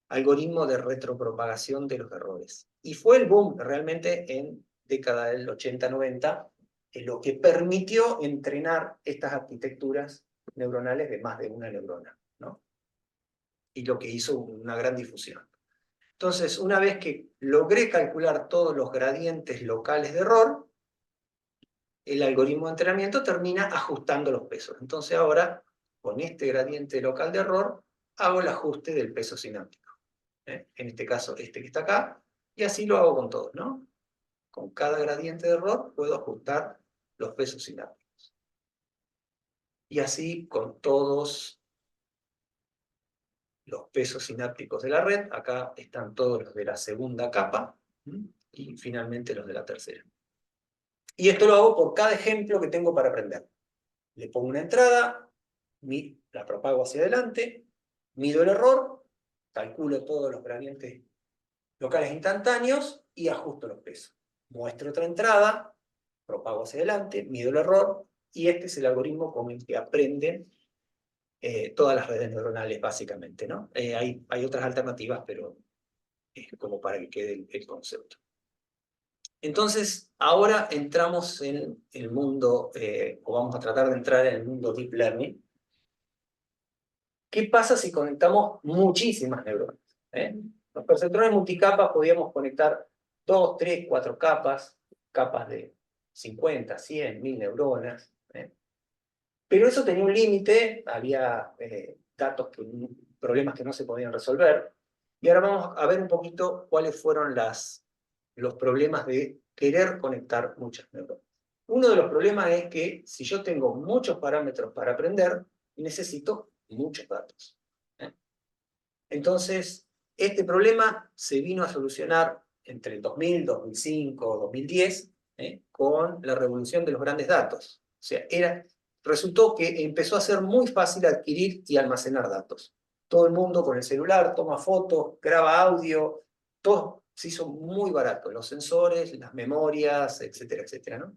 algoritmo de retropropagación de los errores. Y fue el boom realmente en década del 80-90, lo que permitió entrenar estas arquitecturas neuronales de más de una neurona, ¿no? Y lo que hizo una gran difusión. Entonces, una vez que logré calcular todos los gradientes locales de error, el algoritmo de entrenamiento termina ajustando los pesos. Entonces ahora, con este gradiente local de error, hago el ajuste del peso sináptico. En este caso, este que está acá, y así lo hago con todos, ¿no? Con cada gradiente de error puedo ajustar los pesos sinápticos. Y así con todos los pesos sinápticos de la red, acá están todos los de la segunda capa, y finalmente los de la tercera. Y esto lo hago por cada ejemplo que tengo para aprender. Le pongo una entrada, la propago hacia adelante, mido el error, calculo todos los gradientes locales instantáneos y ajusto los pesos. Muestro otra entrada, propago hacia adelante, mido el error, y este es el algoritmo con el que aprenden todas las redes neuronales, básicamente, ¿no? Hay otras alternativas, pero es como para que quede el concepto. Entonces, ahora entramos en el mundo, o vamos a tratar de entrar en el mundo Deep Learning. ¿Qué pasa si conectamos muchísimas neuronas? Los perceptrones multicapas podíamos conectar 2, 3, 4 capas, capas de 50, 100, 1000 neuronas. Pero eso tenía un límite, había problemas que no se podían resolver. Y ahora vamos a ver un poquito cuáles fueron los problemas de querer conectar muchas neuronas. Uno de los problemas es que si yo tengo muchos parámetros para aprender, necesito muchos datos. Entonces, este problema se vino a solucionar entre el 2000, 2005, 2010, con la revolución de los grandes datos. O sea, resultó que empezó a ser muy fácil adquirir y almacenar datos. Todo el mundo con el celular toma fotos, graba audio, todo se hizo muy barato, los sensores, las memorias, etcétera, etcétera, ¿no?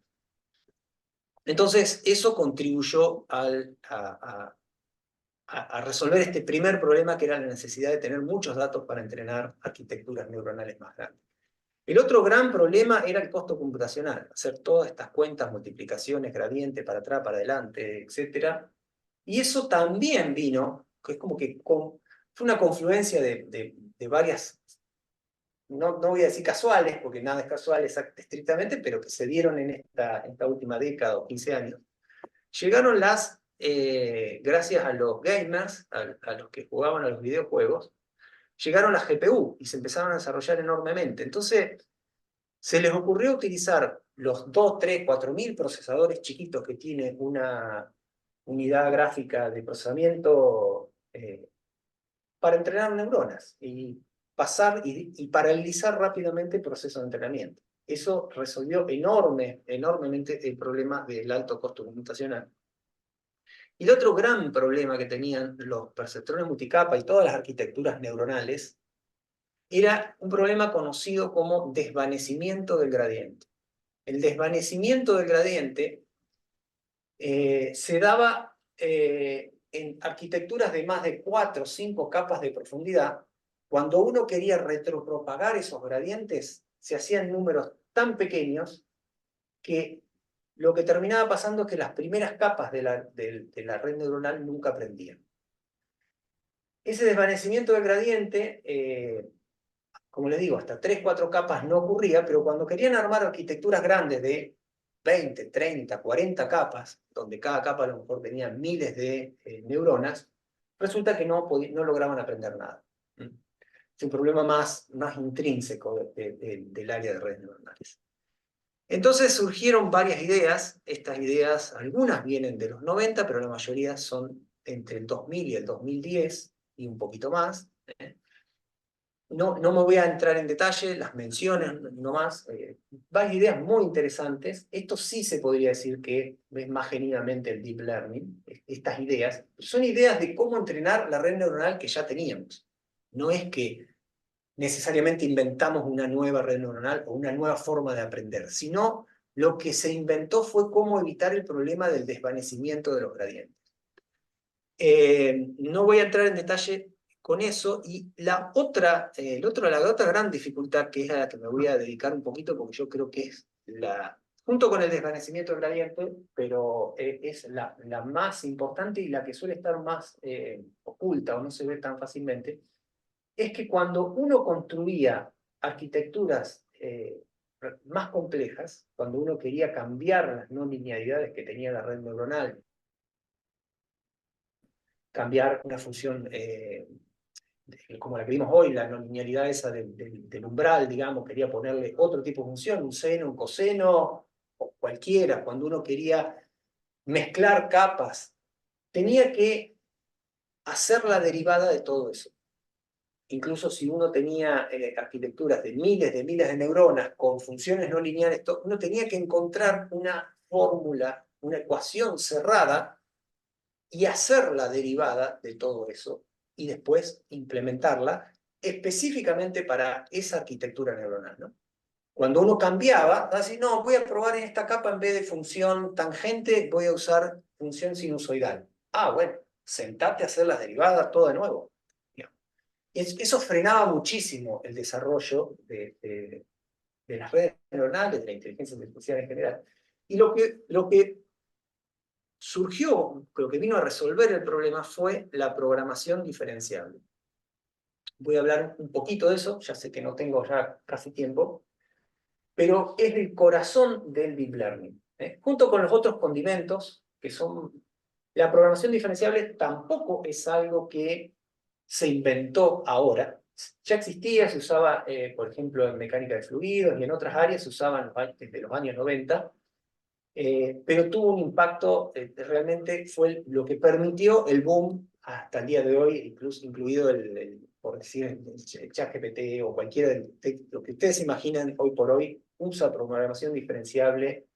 Entonces, eso contribuyó a resolver este primer problema, que era la necesidad de tener muchos datos para entrenar arquitecturas neuronales más grandes. El otro gran problema era el costo computacional, hacer todas estas cuentas, multiplicaciones, gradiente, para atrás, para adelante, etc. Y eso también vino, que es como que fue una confluencia de varias, no voy a decir casuales, porque nada es casual estrictamente, pero que se dieron en esta última década o 15 años. Llegaron gracias a los gamers, a los que jugaban a los videojuegos, llegaron las GPU y se empezaron a desarrollar enormemente. Entonces, se les ocurrió utilizar los 2, 3, 4.000 procesadores chiquitos que tiene una unidad gráfica de procesamiento para entrenar neuronas y pasar y paralizar rápidamente el proceso de entrenamiento. Eso resolvió enormemente el problema del alto costo computacional. Y el otro gran problema que tenían los perceptrones multicapa y todas las arquitecturas neuronales era un problema conocido como desvanecimiento del gradiente. El desvanecimiento del gradiente se daba en arquitecturas de más de 4 o 5 capas de profundidad. Cuando uno quería retropropagar esos gradientes, se hacían números tan pequeños que lo que terminaba pasando es que las primeras capas de la red neuronal nunca aprendían. Ese desvanecimiento del gradiente, como les digo, hasta 3, 4 capas no ocurría, pero cuando querían armar arquitecturas grandes de 20, 30, 40 capas, donde cada capa a lo mejor tenía miles de neuronas, resulta que no lograban aprender nada. Es un problema más intrínseco del área de redes neuronales. Entonces surgieron varias ideas. Estas ideas, algunas vienen de los 90, pero la mayoría son entre el 2000 y el 2010, y un poquito más. No me voy a entrar en detalle, las menciones nomás. Varias ideas muy interesantes. Esto sí se podría decir que es más genuinamente el deep learning. Estas ideas son ideas de cómo entrenar la red neuronal que ya teníamos. No es que necesariamente inventamos una nueva red neuronal o una nueva forma de aprender, sino lo que se inventó fue cómo evitar el problema del desvanecimiento de los gradientes. No voy a entrar en detalle con eso, y la otra gran dificultad, que es a la que me voy a dedicar un poquito, porque yo creo que es junto con el desvanecimiento del gradiente, pero es la más importante y la que suele estar más oculta o no se ve tan fácilmente, es que cuando uno construía arquitecturas más complejas, cuando uno quería cambiar las no linealidades que tenía la red neuronal, cambiar una función como la que vimos hoy, la no linealidad esa del umbral, digamos, quería ponerle otro tipo de función, un seno, un coseno, o cualquiera, cuando uno quería mezclar capas, tenía que hacer la derivada de todo eso. Incluso si uno tenía arquitecturas de miles de neuronas con funciones no lineales, uno tenía que encontrar una fórmula, una ecuación cerrada y hacer la derivada de todo eso y después implementarla específicamente para esa arquitectura neuronal, ¿no? Cuando uno cambiaba, así, no, voy a probar en esta capa en vez de función tangente, voy a usar función sinusoidal. Ah, bueno, sentate a hacer las derivadas todo de nuevo. Eso frenaba muchísimo el desarrollo de las redes neuronales, de la inteligencia artificial en general. Y lo que surgió, lo que vino a resolver el problema fue la programación diferenciable. Voy a hablar un poquito de eso, ya sé que no tengo ya casi tiempo, pero es el corazón del deep learning. Junto con los otros condimentos, que son... La programación diferenciable tampoco es algo que se inventó ahora. Ya existía, se usaba, por ejemplo, en mecánica de fluidos y en otras áreas se usaban desde los años 90, pero tuvo un impacto, realmente fue lo que permitió el boom hasta el día de hoy, incluso incluido por decir, el ChatGPT o cualquiera de lo que ustedes imaginan hoy por hoy, usa programación diferenciable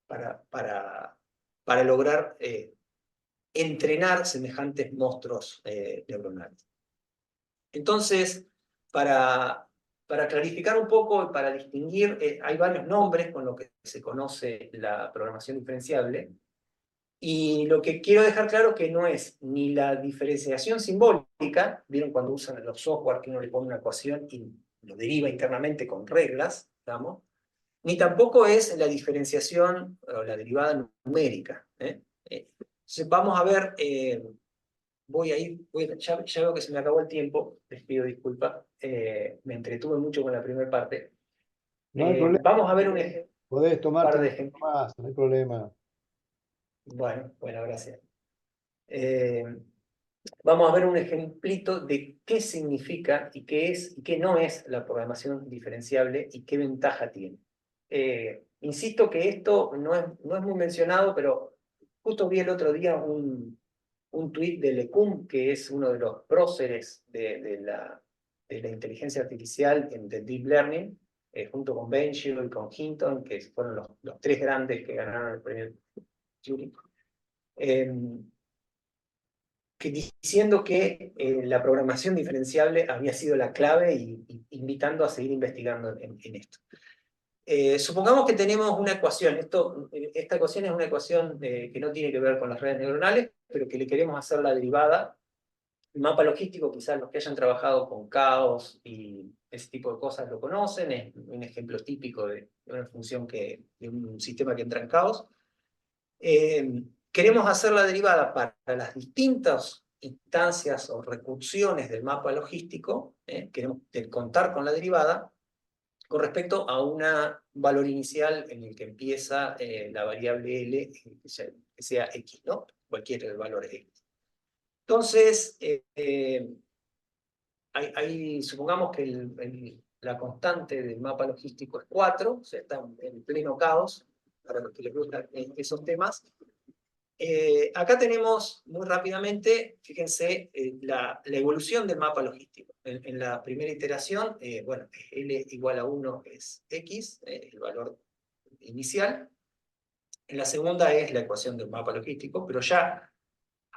para lograr entrenar semejantes monstruos neuronales. Entonces, para clarificar un poco y para distinguir, hay varios nombres con los que se conoce la programación diferenciable, y lo que quiero dejar claro es que no es ni la diferenciación simbólica, vieron cuando usan los software que uno le pone una ecuación y lo deriva internamente con reglas, ¿estamos? Ni tampoco es la diferenciación o la derivada numérica. Entonces vamos a ver, ya veo que se me acabó el tiempo, les pido disculpas, me entretuve mucho con la primera parte. No hay problema, Vamos a ver un podés par tomarte un de poco ejemplos. más, no hay problema. Bueno, gracias. Eh, Vamos a ver un ejemplito de qué significa y qué es y qué no es la programación diferenciable y qué ventaja tiene. Insisto que esto no es muy mencionado, pero justo vi el otro día un tuit de LeCun, que es uno de los próceres de la inteligencia artificial, del deep learning, junto con Benchir y con Hinton, que fueron los tres grandes que ganaron el premio Turing. Diciendo que la programación diferenciable había sido la clave y invitando a seguir investigando en esto. Supongamos que tenemos una ecuación. Esta ecuación es una ecuación que no tiene que ver con las redes neuronales, pero que le queremos hacer la derivada. El mapa logístico, quizás los que hayan trabajado con caos y ese tipo de cosas lo conocen, es un ejemplo típico de una función de un sistema que entra en caos. Queremos hacer la derivada para las distintas instancias o recursiones del mapa logístico, queremos contar con la derivada con respecto a un valor inicial en el que empieza la variable L, que sea X, ¿no? Cualquier valor X. Entonces, supongamos que la constante del mapa logístico es 4, o sea, está en pleno caos, para los que les gustan esos temas. Acá tenemos muy rápidamente, fíjense, la evolución del mapa logístico. En la primera iteración, bueno, L igual a 1 es X, el valor inicial. En la segunda es la ecuación del mapa logístico, pero ya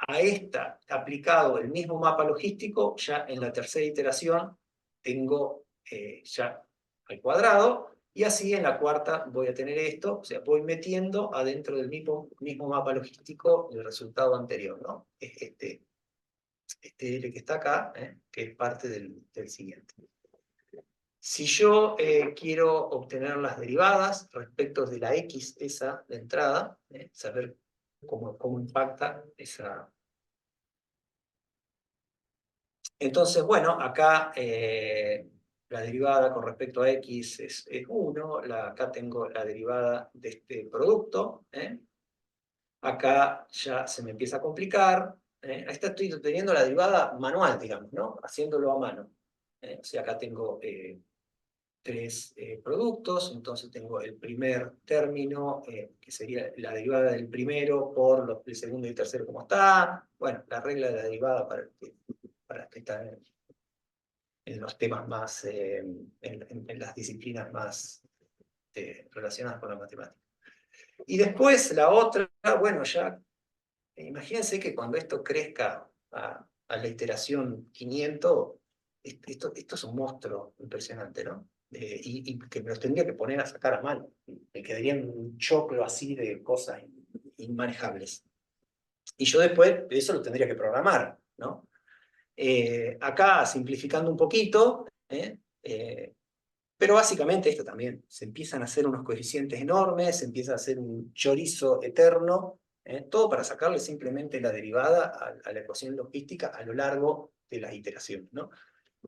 a esta aplicado el mismo mapa logístico, ya en la tercera iteración tengo ya al cuadrado, y así en la cuarta voy a tener esto, o sea, voy metiendo adentro del mismo mapa logístico el resultado anterior, ¿no? Es este L que está acá, que es parte del siguiente. Si yo quiero obtener las derivadas respecto de la X esa de entrada, saber cómo impacta esa. Entonces, bueno, acá la derivada con respecto a X es 1, acá tengo la derivada de este producto, acá ya se me empieza a complicar, esta estoy teniendo la derivada manual, digamos, ¿no? Haciéndolo a mano. O sea, acá tengo tres productos, entonces tengo el primer término, que sería la derivada del primero por el segundo y el tercero como está, bueno, la regla de la derivada para que están en los temas más, en las disciplinas más relacionadas con la matemática. Y después la otra, bueno, ya, imagínense que cuando esto crezca a la iteración 500, esto es un monstruo impresionante, ¿no? Y que me los tendría que poner a sacar a mano. Me quedaría un choclo así de cosas inmanejables. Y yo después eso lo tendría que programar, ¿no? Acá, simplificando un poquito, pero básicamente esto también, se empiezan a hacer unos coeficientes enormes, se empieza a hacer un chorizo eterno, todo para sacarle simplemente la derivada a la ecuación logística a lo largo de las iteraciones, ¿no?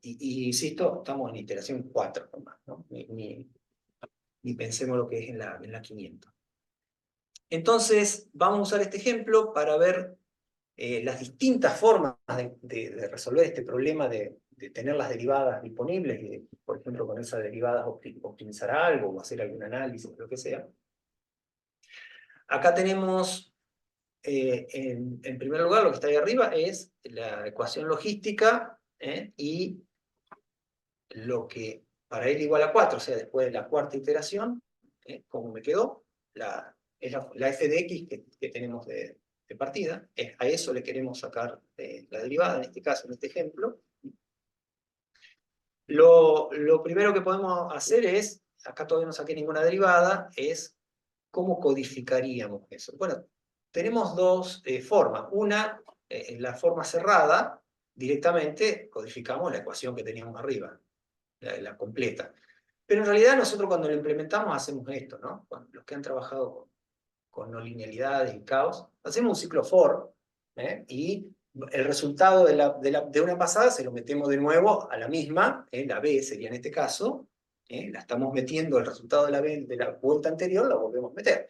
Y insisto, estamos en iteración 4 nomás, ¿no? Ni pensemos lo que es en la 500. Entonces, vamos a usar este ejemplo para ver las distintas formas de resolver este problema de tener las derivadas disponibles, y por ejemplo, con esas derivadas optimizar algo o hacer algún análisis, lo que sea. Acá tenemos, en primer lugar, lo que está ahí arriba es la ecuación logística, y lo que para L igual a 4, o sea, después de la cuarta iteración, como me quedó, es la f de x que tenemos de partida, a eso le queremos sacar la derivada, en este caso, en este ejemplo. Lo primero que podemos hacer es, acá todavía no saqué ninguna derivada, es cómo codificaríamos eso. Bueno, tenemos dos formas. Una, en la forma cerrada, directamente codificamos la ecuación que teníamos arriba, la completa. Pero en realidad nosotros cuando lo implementamos hacemos esto, ¿no? Los que han trabajado con no linealidades y caos, hacemos un ciclo for, y el resultado de una pasada se lo metemos de nuevo a la misma, la B sería en este caso, la estamos metiendo el resultado de la B de la vuelta anterior, la volvemos a meter.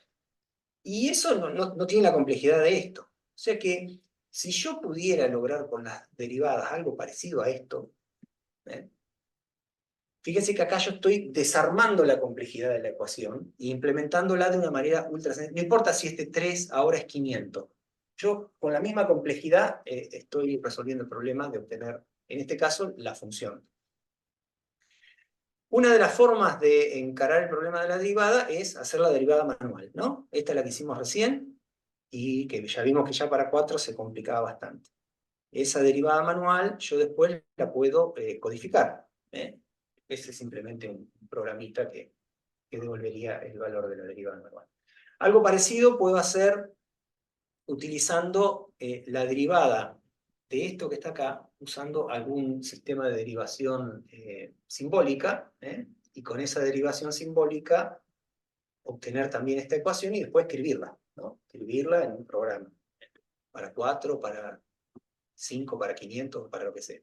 Y eso no tiene la complejidad de esto. O sea que si yo pudiera lograr con las derivadas algo parecido a esto, fíjense que acá yo estoy desarmando la complejidad de la ecuación e implementándola de una manera ultra sencilla. No importa si este 3 ahora es 500. Yo con la misma complejidad estoy resolviendo el problema de obtener, en este caso, la función. Una de las formas de encarar el problema de la derivada es hacer la derivada manual, ¿no? Esta es la que hicimos recién y que ya vimos que ya para 4 se complicaba bastante. Esa derivada manual yo después la puedo codificar. Ese es simplemente un programita que devolvería el valor de la derivada manual. Algo parecido puedo hacer utilizando la derivada de esto que está acá, usando algún sistema de derivación simbólica, y con esa derivación simbólica obtener también esta ecuación y después escribirla, ¿no? Escribirla en un programa, para 4, para 5, para 500, para lo que sea.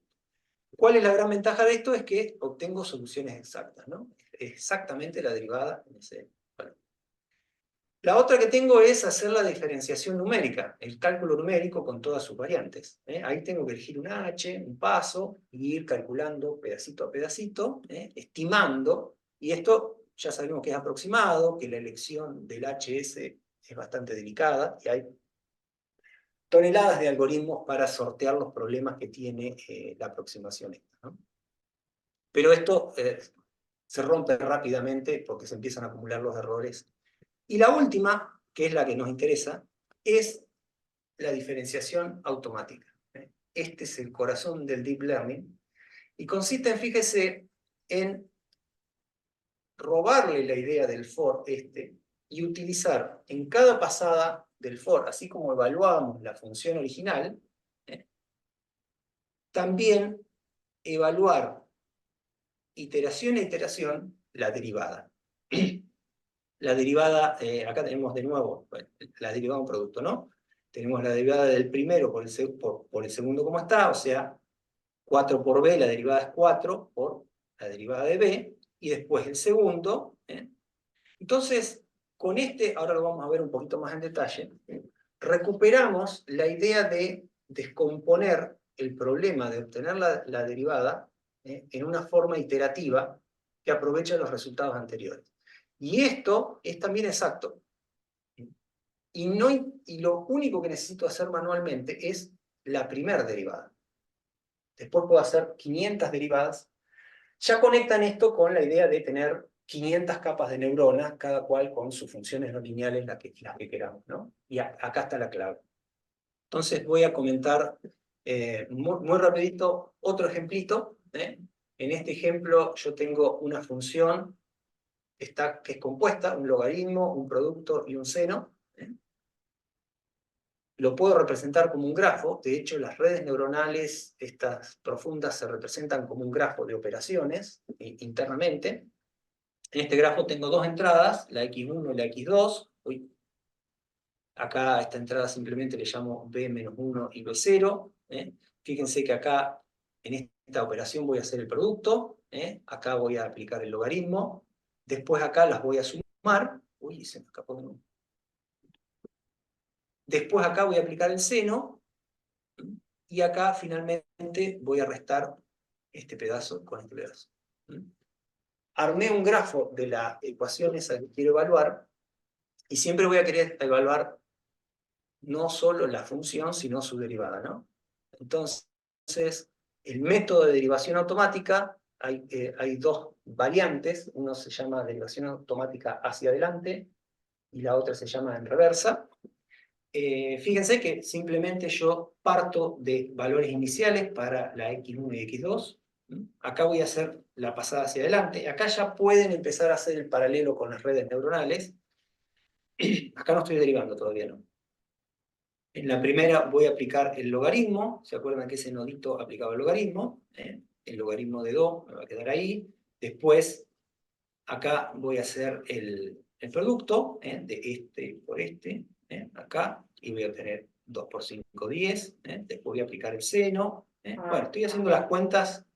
¿Cuál es la gran ventaja de esto? Es que obtengo soluciones exactas, ¿no? Exactamente la derivada en ese valor. La otra que tengo es hacer la diferenciación numérica, el cálculo numérico con todas sus variantes. Ahí tengo que elegir un h, un paso, y ir calculando pedacito a pedacito, estimando, y esto ya sabemos que es aproximado, que la elección del HS es bastante delicada, y hay toneladas de algoritmos para sortear los problemas que tiene la aproximación esta, ¿no? Pero esto se rompe rápidamente porque se empiezan a acumular los errores. Y la última, que es la que nos interesa, es la diferenciación automática. Este es el corazón del Deep Learning, y consiste en, fíjese, en robarle la idea del for y utilizar en cada pasada del for, así como evaluamos la función original, también evaluar iteración a iteración la derivada. La derivada, acá tenemos de nuevo la derivada de un producto, ¿no? Tenemos la derivada del primero por el segundo como está, o sea, 4 por b, la derivada es 4 por la derivada de b, y después el segundo. Entonces, con ahora lo vamos a ver un poquito más en detalle, recuperamos la idea de descomponer el problema de obtener la derivada en una forma iterativa que aprovecha los resultados anteriores. Y esto es también exacto. Y lo único que necesito hacer manualmente es la primera derivada. Después puedo hacer 500 derivadas. Ya conectan esto con la idea de tener 500 capas de neuronas, cada cual con sus funciones no lineales, las que queramos, ¿no? Y acá está la clave. Entonces voy a comentar muy rapidito otro ejemplito. En este ejemplo yo tengo una función que es compuesta, un logaritmo, un producto y un seno. Lo puedo representar como un grafo. De hecho, las redes neuronales, estas profundas, se representan como un grafo de operaciones internamente. En este grafo tengo dos entradas, la x1 y la x2. Acá a esta entrada simplemente le llamo b-1 y b0. Fíjense que acá, en esta operación, voy a hacer el producto. Acá voy a aplicar el logaritmo. Después acá las voy a sumar. Uy, se me escapó de nuevo. Después acá voy a aplicar el seno. Y acá finalmente voy a restar este pedazo con este pedazo. Armé un grafo de la ecuación esa que quiero evaluar. Y siempre voy a querer evaluar no solo la función, sino su derivada, ¿no? Entonces, el método de derivación automática, hay dos variantes. Uno se llama derivación automática hacia adelante y la otra se llama en reversa. Fíjense que simplemente yo parto de valores iniciales para la x1 y x2. Acá voy a hacer la pasada hacia adelante. Acá ya pueden empezar a hacer el paralelo con las redes neuronales. Acá no estoy derivando todavía, ¿no? En la primera voy a aplicar el logaritmo. ¿Se acuerdan que ese nodito aplicaba el logaritmo? El logaritmo de 2 me va a quedar ahí. Después acá voy a hacer el producto de este por este, acá, y voy a obtener 2 por 5, 10. Después voy a aplicar el seno. Bueno, estoy haciendo las cuentas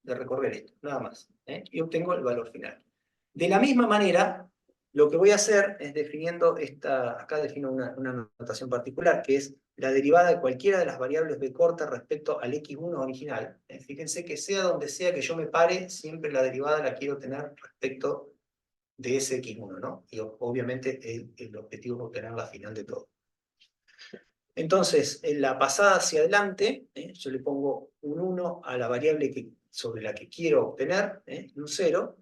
de recorrer esto, nada más. Y obtengo el valor final. De la misma manera, lo que voy a hacer es definiendo acá defino una notación particular, que es la derivada de cualquiera de las variables b corta respecto al x1 original. Fíjense que sea donde sea que yo me pare, siempre la derivada la quiero tener respecto de ese x1, ¿no? Y obviamente el objetivo es obtener la final de todo. Entonces, en la pasada hacia adelante, yo le pongo un 1 a la variable sobre la que quiero obtener, un 0,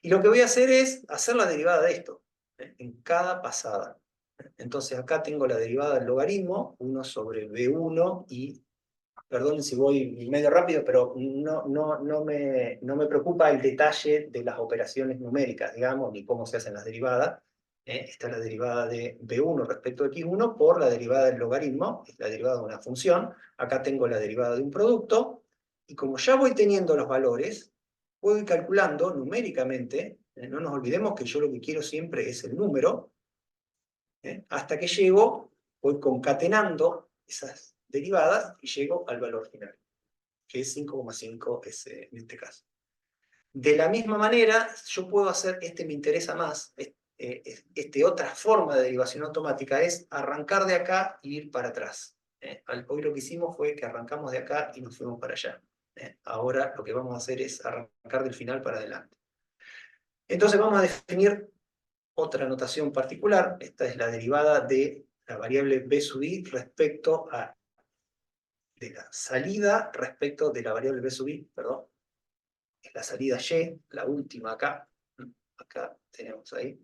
y lo que voy a hacer es hacer la derivada de esto, en cada pasada. Entonces acá tengo la derivada del logaritmo, 1 sobre b1, y, perdón si voy medio rápido, pero no me preocupa el detalle de las operaciones numéricas, digamos, ni cómo se hacen las derivadas. Esta es la derivada de b1 respecto a x1 por la derivada del logaritmo, es la derivada de una función. Acá tengo la derivada de un producto, y como ya voy teniendo los valores, puedo ir calculando numéricamente, no nos olvidemos que yo lo que quiero siempre es el número, hasta que llego, voy concatenando esas derivadas y llego al valor final, que es 5,5 en este caso. De la misma manera, yo puedo hacer, me interesa más, otra forma de derivación automática es arrancar de acá e ir para atrás. Hoy lo que hicimos fue que arrancamos de acá y nos fuimos para allá. Ahora lo que vamos a hacer es arrancar del final para adelante. Entonces vamos a definir otra notación particular. Esta es la derivada de la variable b sub i respecto a de la salida respecto de la variable b sub i, perdón. Es la salida y, la última acá. Acá tenemos ahí.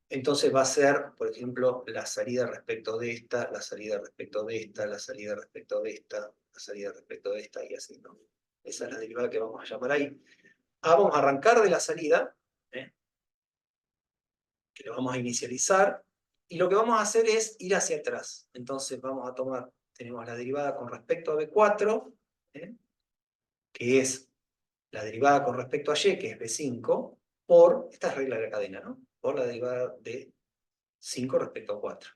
Entonces va a ser, por ejemplo, la salida respecto de esta, la salida respecto de esta, la salida respecto de esta, la salida respecto de esta, y así, ¿no? Esa es la derivada que vamos a llamar ahí. Vamos a arrancar de la salida, que lo vamos a inicializar, y lo que vamos a hacer es ir hacia atrás. Entonces vamos a tomar, tenemos la derivada con respecto a b4, que es la derivada con respecto a y, que es b5, por, esta es regla de la cadena, ¿no? Por la derivada de 5 respecto a 4.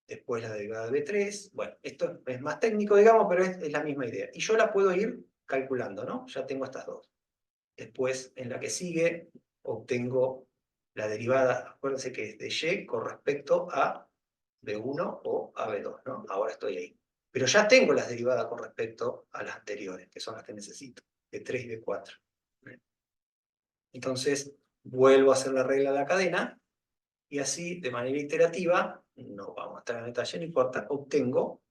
Después la derivada de b3, bueno, esto es más técnico, digamos, pero es la misma idea. Y yo la puedo ir calculando, ¿no? Ya tengo estas dos. Después, en la que sigue, obtengo la derivada, acuérdense que es de y con respecto a b1 o a b2, ¿no? Ahora estoy ahí. Pero ya tengo las derivadas con respecto a las anteriores, que son las que necesito, b3 y b4. Entonces, vuelvo a hacer la regla de la cadena, y así, de manera iterativa, no vamos a estar en detalle, no importa, obtengo,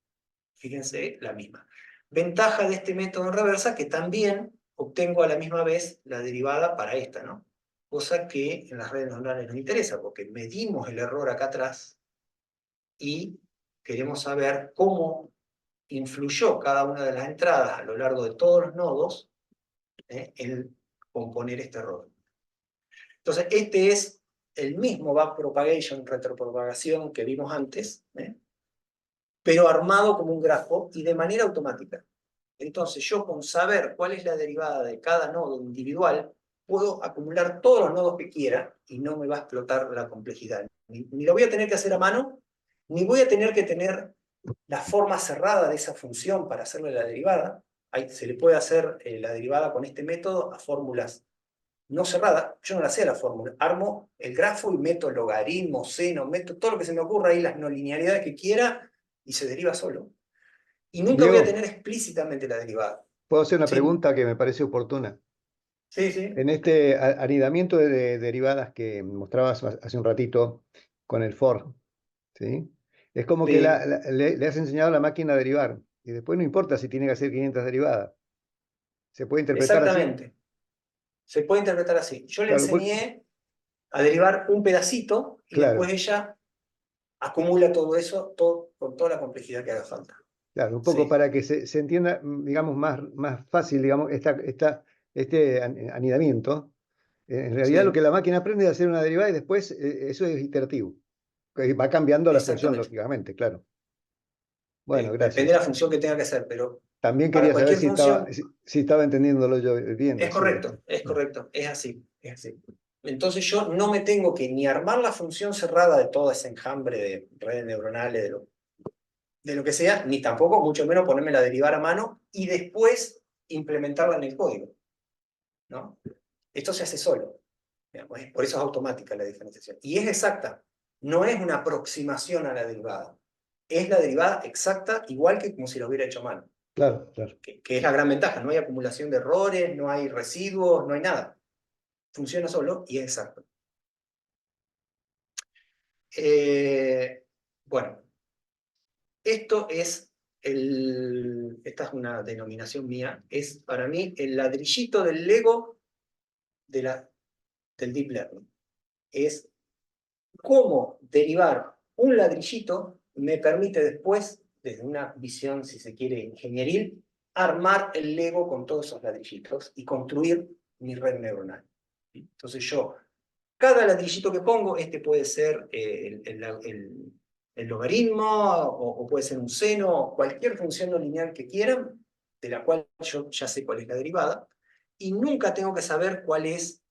fíjense, la misma. Ventaja de este método en reversa, que también obtengo a la misma vez la derivada para esta, ¿no? Cosa que en las redes neuronales nos interesa, porque medimos el error acá atrás y queremos saber cómo influyó cada una de las entradas a lo largo de todos los nodos en componer este error. Entonces, este es el mismo backpropagation, retropropagación que vimos antes, pero armado como un grafo y de manera automática. Entonces yo con saber cuál es la derivada de cada nodo individual, puedo acumular todos los nodos que quiera y no me va a explotar la complejidad. Ni lo voy a tener que hacer a mano, ni voy a tener que tener la forma cerrada de esa función para hacerle la derivada. Ahí se le puede hacer la derivada con este método a fórmulas no cerrada, yo no la sé la fórmula, armo el grafo y meto logaritmo, seno, meto todo lo que se me ocurra ahí, las no linealidades que quiera, y se deriva solo. Y nunca voy a Diego, tener explícitamente la derivada. puedo hacer una Sí, pregunta que me parece oportuna. sí, sí. En este anidamiento de derivadas que mostrabas hace un ratito con el for, ¿sí? Es como que Sí, le has enseñado a la máquina a derivar, y después no importa si tiene que hacer 500 derivadas. ¿Se puede interpretar así? exactamente. Se puede interpretar así. Yo le Claro, enseñé a derivar un pedacito y después claro, ella acumula todo eso con toda la complejidad que haga falta. claro, un poco Sí, para que se entienda, digamos, más fácil, digamos, este anidamiento. En realidad lo sí, que la máquina aprende es hacer una derivada y después eso es iterativo. Que va cambiando la función, exactamente. lógicamente, claro. Bueno, Depende de gracias. la función que tenga que hacer, pero También para quería saber cualquier si estaba, función si estaba entendiéndolo yo bien, es así. correcto, es correcto, es así. Es así. Entonces yo no me tengo que ni armar la función cerrada de todo ese enjambre de redes neuronales, de lo que sea, ni tampoco, mucho menos, ponérmela a derivar a mano y después implementarla en el código, ¿no? Esto se hace solo. Digamos, por eso es automática la diferenciación. Y es exacta. No es una aproximación a la derivada. Es la derivada exacta, igual que como si lo hubiera hecho a mano. Claro, claro. Que es la gran ventaja. No hay acumulación de errores, no hay residuos, no hay nada. Funciona solo y es exacto. Bueno, esta es una denominación mía, es para mí el ladrillito del Lego del Deep Learning. Es cómo derivar un ladrillito me permite después, desde una visión, si se quiere, ingenieril, armar el Lego con todos esos ladrillitos y construir mi red neuronal. Entonces cada ladrillito que pongo, este puede ser el logaritmo, o puede ser un seno, cualquier función no lineal que quieran, de la cual yo ya sé cuál es la derivada, y nunca tengo que saber cuál es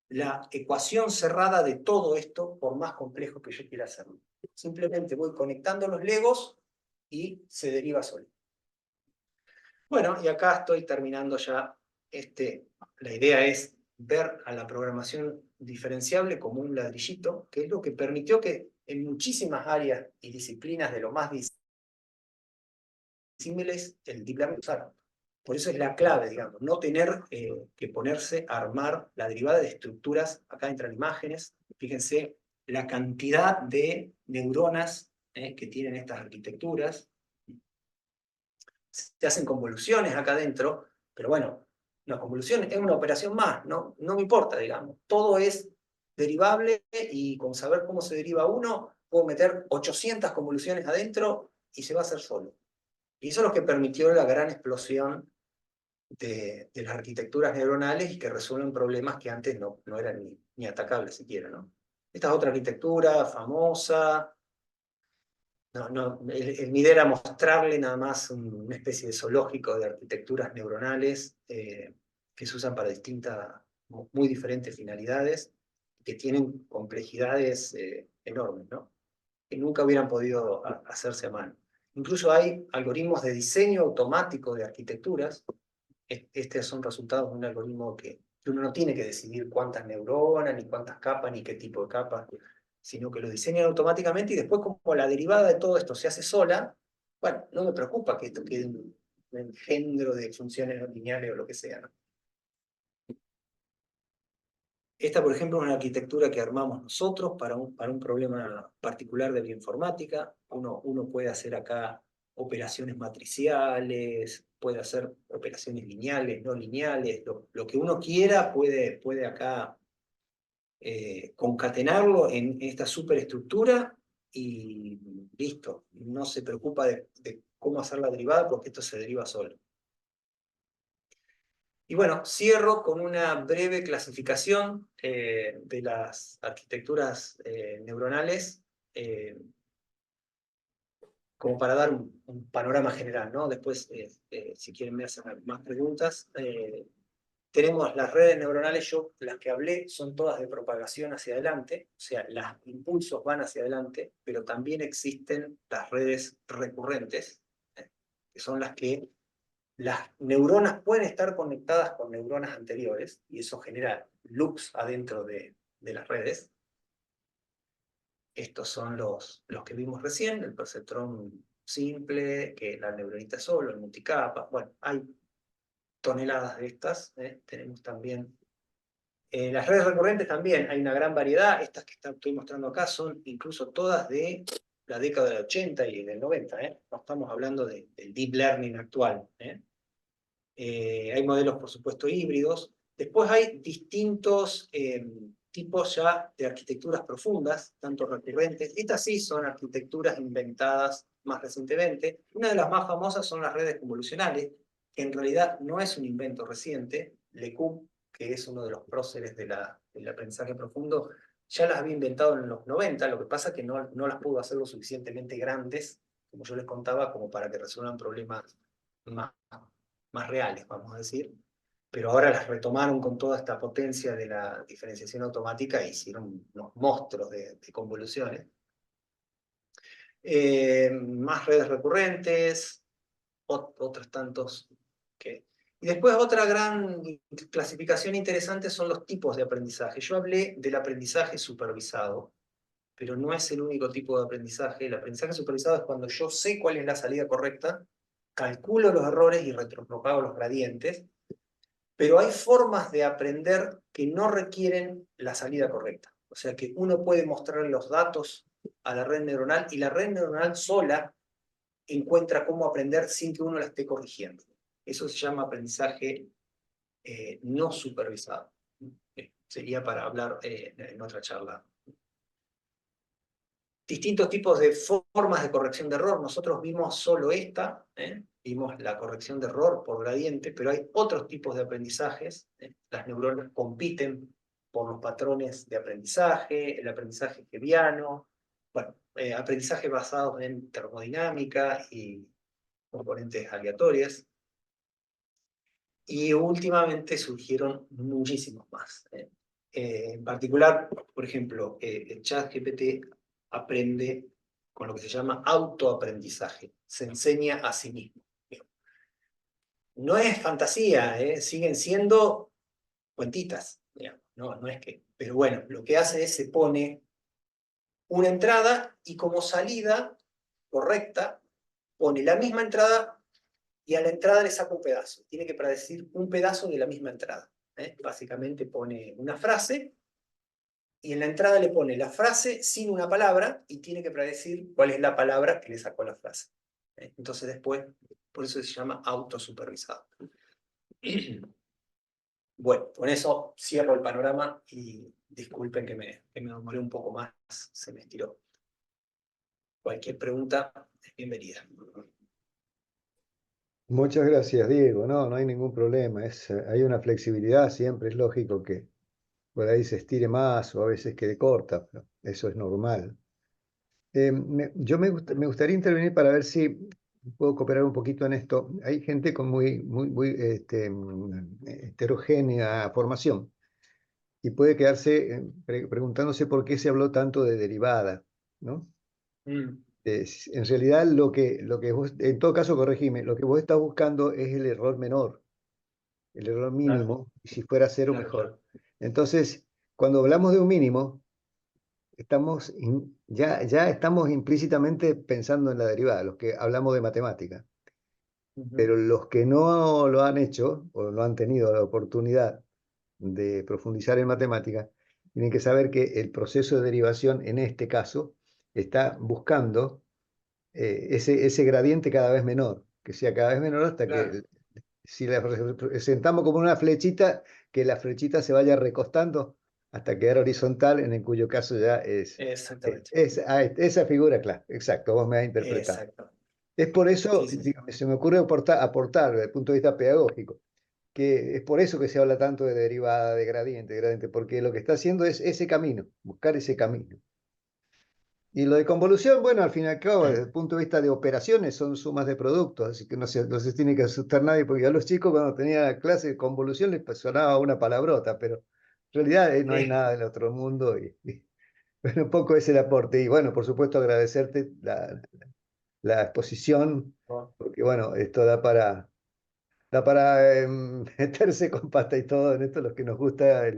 la ecuación cerrada de todo esto, por más complejo que yo quiera hacerlo. Simplemente voy conectando los legos y se deriva solo. Bueno, y acá estoy terminando ya. La idea es ver a la programación diferenciable como un ladrillito, que es lo que permitió que en muchísimas áreas y disciplinas de lo más disímiles el deep learning usara. Por eso es la clave, digamos, no tener que ponerse a armar la derivada de estructuras. Acá entran imágenes, fíjense la cantidad de neuronas que tienen estas arquitecturas. Se hacen convoluciones acá adentro, pero bueno, la convolución es una operación más, no me importa, digamos. Todo es derivable y con saber cómo se deriva uno, puedo meter 800 convoluciones adentro y se va a hacer solo. Y eso es lo que permitió la gran explosión de las arquitecturas neuronales y que resuelven problemas que antes no eran ni atacables siquiera, ¿no? Esta es otra arquitectura famosa. Mi idea era mostrarle nada más una especie de zoológico de arquitecturas neuronales que se usan para distintas, muy diferentes finalidades, que tienen complejidades enormes, ¿no? Que nunca hubieran podido hacerse a mano. Incluso hay algoritmos de diseño automático de arquitecturas. Estos son resultados de un algoritmo que uno no tiene que decidir cuántas neuronas, ni cuántas capas, ni qué tipo de capas, sino que lo diseñan automáticamente y después como la derivada de todo esto se hace sola, bueno, no me preocupa que esto quede un engendro de funciones no lineales o lo que sea, ¿no? Esta, por ejemplo, es una arquitectura que armamos nosotros para un problema particular de bioinformática. Uno puede hacer acá operaciones matriciales, puede hacer operaciones lineales, no lineales, lo que uno quiera puede acá concatenarlo en esta superestructura y listo. No se preocupa de cómo hacer la derivada porque esto se deriva solo. Y bueno, cierro con una breve clasificación de las arquitecturas neuronales, como para dar un panorama general, ¿no? Después, si quieren me hacen más preguntas. Tenemos las redes neuronales, las que hablé son todas de propagación hacia adelante, o sea, los impulsos van hacia adelante, pero también existen las redes recurrentes, que son las que las neuronas pueden estar conectadas con neuronas anteriores, y eso genera loops adentro de las redes. Estos son los que vimos recién, el perceptrón simple, que la neuronita solo, el multicapa. Bueno, hay toneladas de estas. Tenemos también las redes recurrentes también, hay una gran variedad. Estas que estoy mostrando acá son incluso todas de la década del 80 y del 90. No estamos hablando del deep learning actual. Hay modelos, por supuesto, híbridos. Después hay distintos tipos ya de arquitecturas profundas, tanto recurrentes. Estas sí son arquitecturas inventadas más recientemente. Una de las más famosas son las redes convolucionales, que en realidad no es un invento reciente. LeCoupe, que es uno de los próceres del aprendizaje profundo, ya las había inventado en los 90, lo que pasa es que no las pudo hacer lo suficientemente grandes, como yo les contaba, como para que resuelvan problemas más reales, vamos a decir. pero ahora las retomaron con toda esta potencia de la diferenciación automática e hicieron unos monstruos de convoluciones. Más redes recurrentes, otros tantos que... Y después otra gran clasificación interesante son los tipos de aprendizaje. Yo hablé del aprendizaje supervisado, pero no es el único tipo de aprendizaje. El aprendizaje supervisado es cuando yo sé cuál es la salida correcta, calculo los errores y retropropago los gradientes, pero hay formas de aprender que no requieren la salida correcta. O sea que uno puede mostrar los datos a la red neuronal y la red neuronal sola encuentra cómo aprender sin que uno la esté corrigiendo. Eso se llama aprendizaje no supervisado. Sería para hablar en otra charla. Distintos tipos de formas de corrección de error. Nosotros vimos solo esta, vimos la corrección de error por gradiente, pero hay otros tipos de aprendizajes. Las neuronas compiten por los patrones de aprendizaje, el aprendizaje hebbiano, bueno, aprendizaje basado en termodinámica y componentes aleatorias. Y últimamente surgieron muchísimos más. En particular, por ejemplo, el ChatGPT aprende con lo que se llama autoaprendizaje. Se enseña a sí mismo. No es fantasía, siguen siendo cuentitas. Digamos. No es que... Pero bueno, lo que hace es se pone una entrada y como salida correcta pone la misma entrada y a la entrada le saca un pedazo. Tiene que predecir un pedazo de la misma entrada. Básicamente pone una frase y en la entrada le pone la frase sin una palabra y tiene que predecir cuál es la palabra que le sacó la frase. Entonces después, por eso se llama autosupervisado. Bueno, con eso cierro el panorama y disculpen que me demoré un poco más, se me estiró. Cualquier pregunta es bienvenida. Muchas gracias, Diego. No, no hay ningún problema. Hay una flexibilidad, siempre es lógico que por ahí se estire más o a veces quede corta, pero eso es normal. Me gustaría intervenir para ver si puedo cooperar un poquito en esto. Hay gente con muy heterogénea formación y puede quedarse preguntándose por qué se habló tanto de derivada, ¿no? En realidad lo que vos, en todo caso corregime, lo que vos estás buscando es el error menor, el error mínimo, y si fuera cero mejor. Entonces, cuando hablamos de un mínimo, ya estamos implícitamente pensando en la derivada, los que hablamos de matemática. Pero los que no lo han hecho o no han tenido la oportunidad de profundizar en matemática, tienen que saber que el proceso de derivación en este caso está buscando ese gradiente cada vez menor, que sea cada vez menor hasta que si la representamos como una flechita, que la flechita se vaya recostando hasta quedar horizontal, en cuyo caso ya es... Exactamente. Esa figura, claro, exacto, vos me has interpretado. Exacto. Es por eso, Sí. digamos, se me ocurre aportar desde el punto de vista pedagógico, que es por eso que se habla tanto de derivada, de gradiente, porque lo que está haciendo es ese camino, buscar ese camino. Y lo de convolución, bueno, al fin y al cabo, desde el punto de vista de operaciones, son sumas de productos, así que no se tiene que asustar nadie, porque a los chicos cuando tenía clase de convolución les sonaba una palabrota, pero en realidad no hay nada del otro mundo, bueno, un poco es el aporte. Y bueno, por supuesto, agradecerte la exposición, porque bueno, esto da para meterse con pasta y todo en esto, los que nos gusta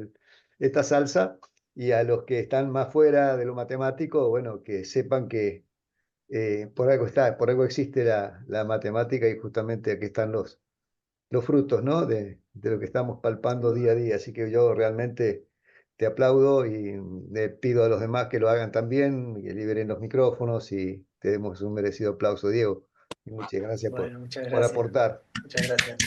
esta salsa, y a los que están más fuera de lo matemático, bueno, que sepan que por algo existe la matemática y justamente aquí están los frutos, ¿no? de lo que estamos palpando día a día. Así que yo realmente te aplaudo y le pido a los demás que lo hagan también, que liberen los micrófonos y te demos un merecido aplauso, Diego. Y muchas gracias Bueno, muchas por gracias. aportar. Muchas gracias.